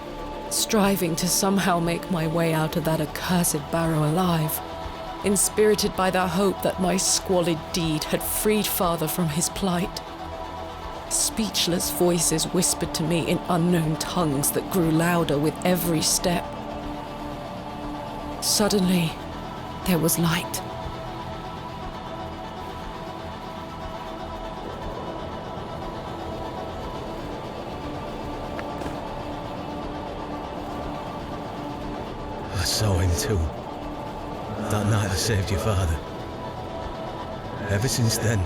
striving to somehow make my way out of that accursed Barrow alive, inspirited by the hope that my squalid deed had freed Father from his plight. Speechless voices whispered to me in unknown tongues that grew louder with every step. Suddenly, there was light. I saw him too. That night I saved your father. Ever since then,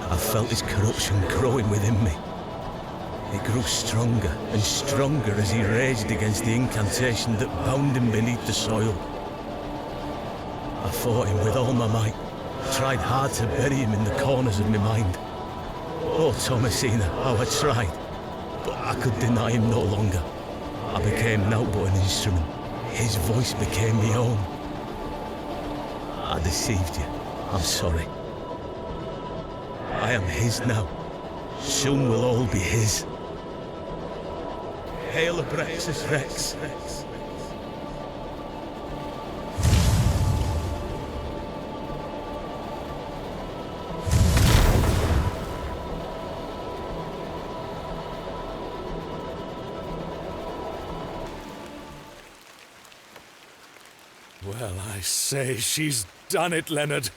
I felt his corruption growing within me. It grew stronger and stronger as he raged against the incantation that bound him beneath the soil. I fought him with all my might, tried hard to bury him in the corners of my mind. Oh, Thomasina, how I tried, but I could deny him no longer. I became naught but an instrument. His voice became my own. I deceived you. I'm sorry. I am his now. Soon we'll all be his. Hail Abrexus Rex. Well, I say, she's done it, Leonard.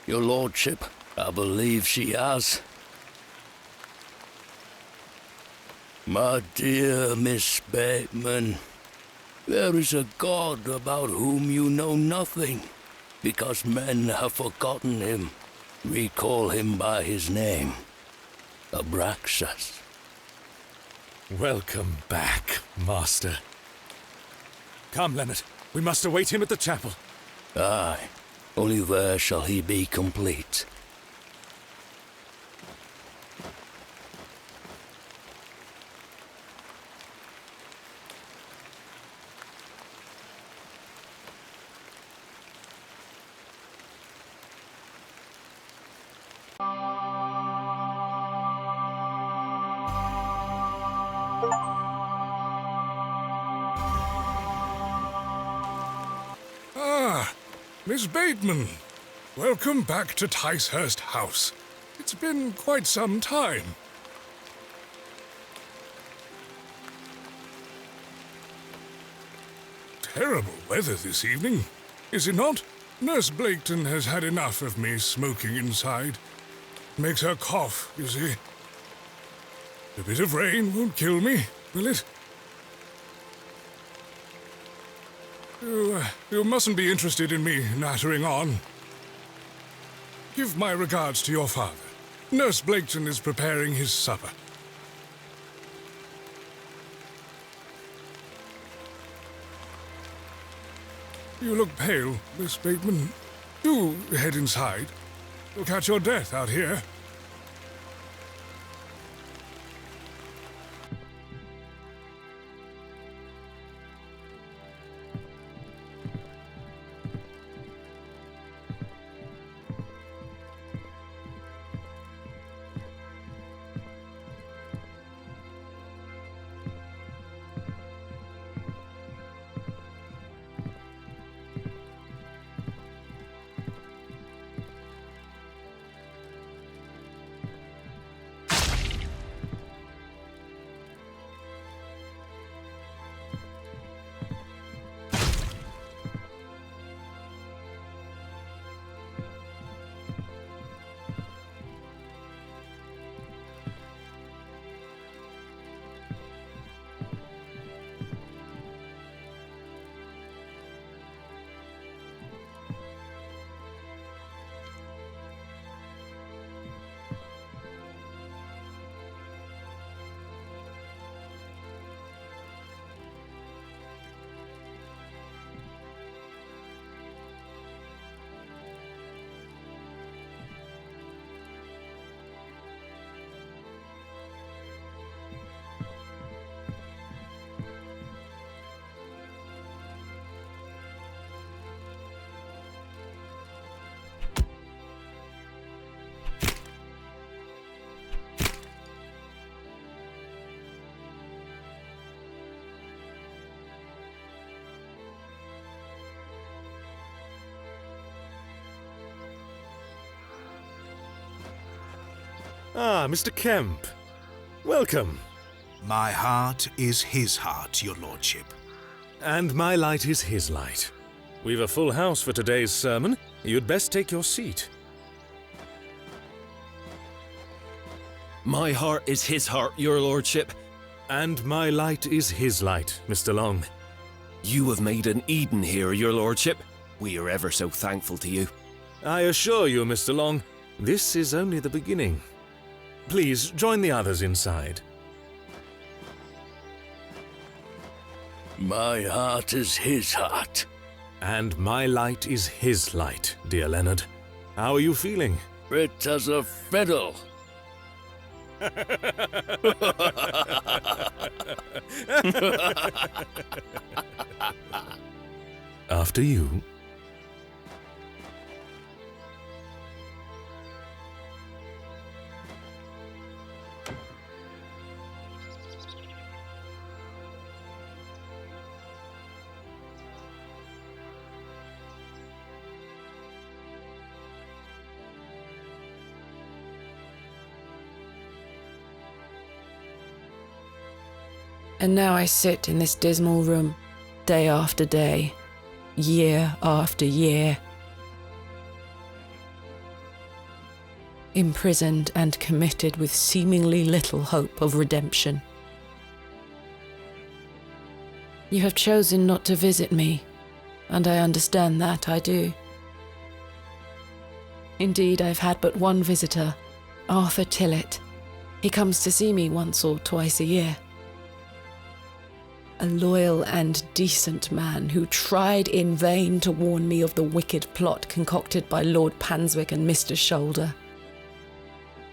Your lordship, I believe she has. My dear Miss Bateman, there is a god about whom you know nothing, because men have forgotten him. We call him by his name, Abraxas. Welcome back, Master. Come, Leonard. We must await him at the chapel. Aye, only there shall he be complete. Miss Bateman, welcome back to Ticehurst House. It's been quite some time. Terrible weather this evening, is it not? Nurse Blaketon has had enough of me smoking inside. Makes her cough, you see. A bit of rain won't kill me, will it? You mustn't be interested in me nattering on. Give my regards to your father. Nurse Blaketon is preparing his supper. You look pale, Miss Bateman. Do head inside. You'll catch your death out here. Ah, Mr. Kemp. Welcome. My heart is his heart, your lordship. And my light is his light. We've a full house for today's sermon. You'd best take your seat. My heart is his heart, your lordship. And my light is his light, Mr. Long. You have made an Eden here, your lordship. We are ever so thankful to you. I assure you, Mr. Long, this is only the beginning. Please join the others inside. My heart is his heart. And my light is his light, dear Leonard. How are you feeling? Fit as a fiddle. After you. And now I sit in this dismal room, day after day, year after year, imprisoned and committed with seemingly little hope of redemption. You have chosen not to visit me, and I understand that, I do. Indeed, I've had but one visitor, Arthur Tillett. He comes to see me once or twice a year. A loyal and decent man who tried in vain to warn me of the wicked plot concocted by Lord Panswick and Mr. Shoulder.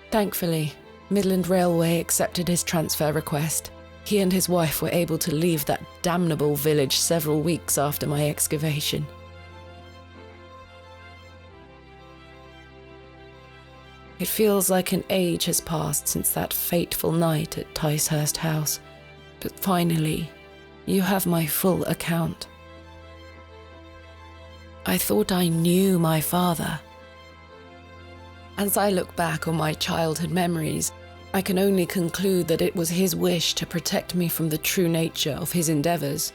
Thankfully, Midland Railway accepted his transfer request. He and his wife were able to leave that damnable village several weeks after my excavation. It feels like an age has passed since that fateful night at Ticehurst House, but finally, you have my full account. I thought I knew my father. As I look back on my childhood memories, I can only conclude that it was his wish to protect me from the true nature of his endeavours.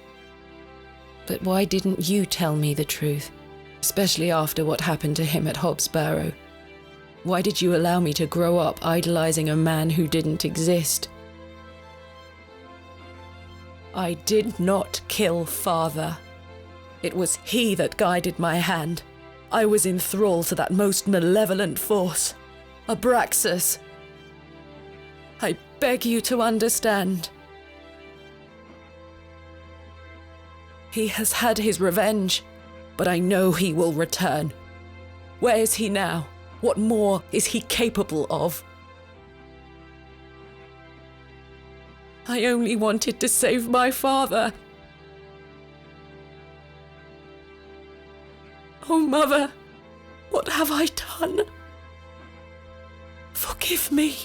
But why didn't you tell me the truth, especially after what happened to him at Hobbs Barrow? Why did you allow me to grow up idolising a man who didn't exist? I did not kill father. It was he that guided my hand. I was in thrall to that most malevolent force, Abraxas. I beg you to understand. He has had his revenge, but I know he will return. Where is he now? What more is he capable of? I only wanted to save my father. Oh, Mother, what have I done? Forgive me.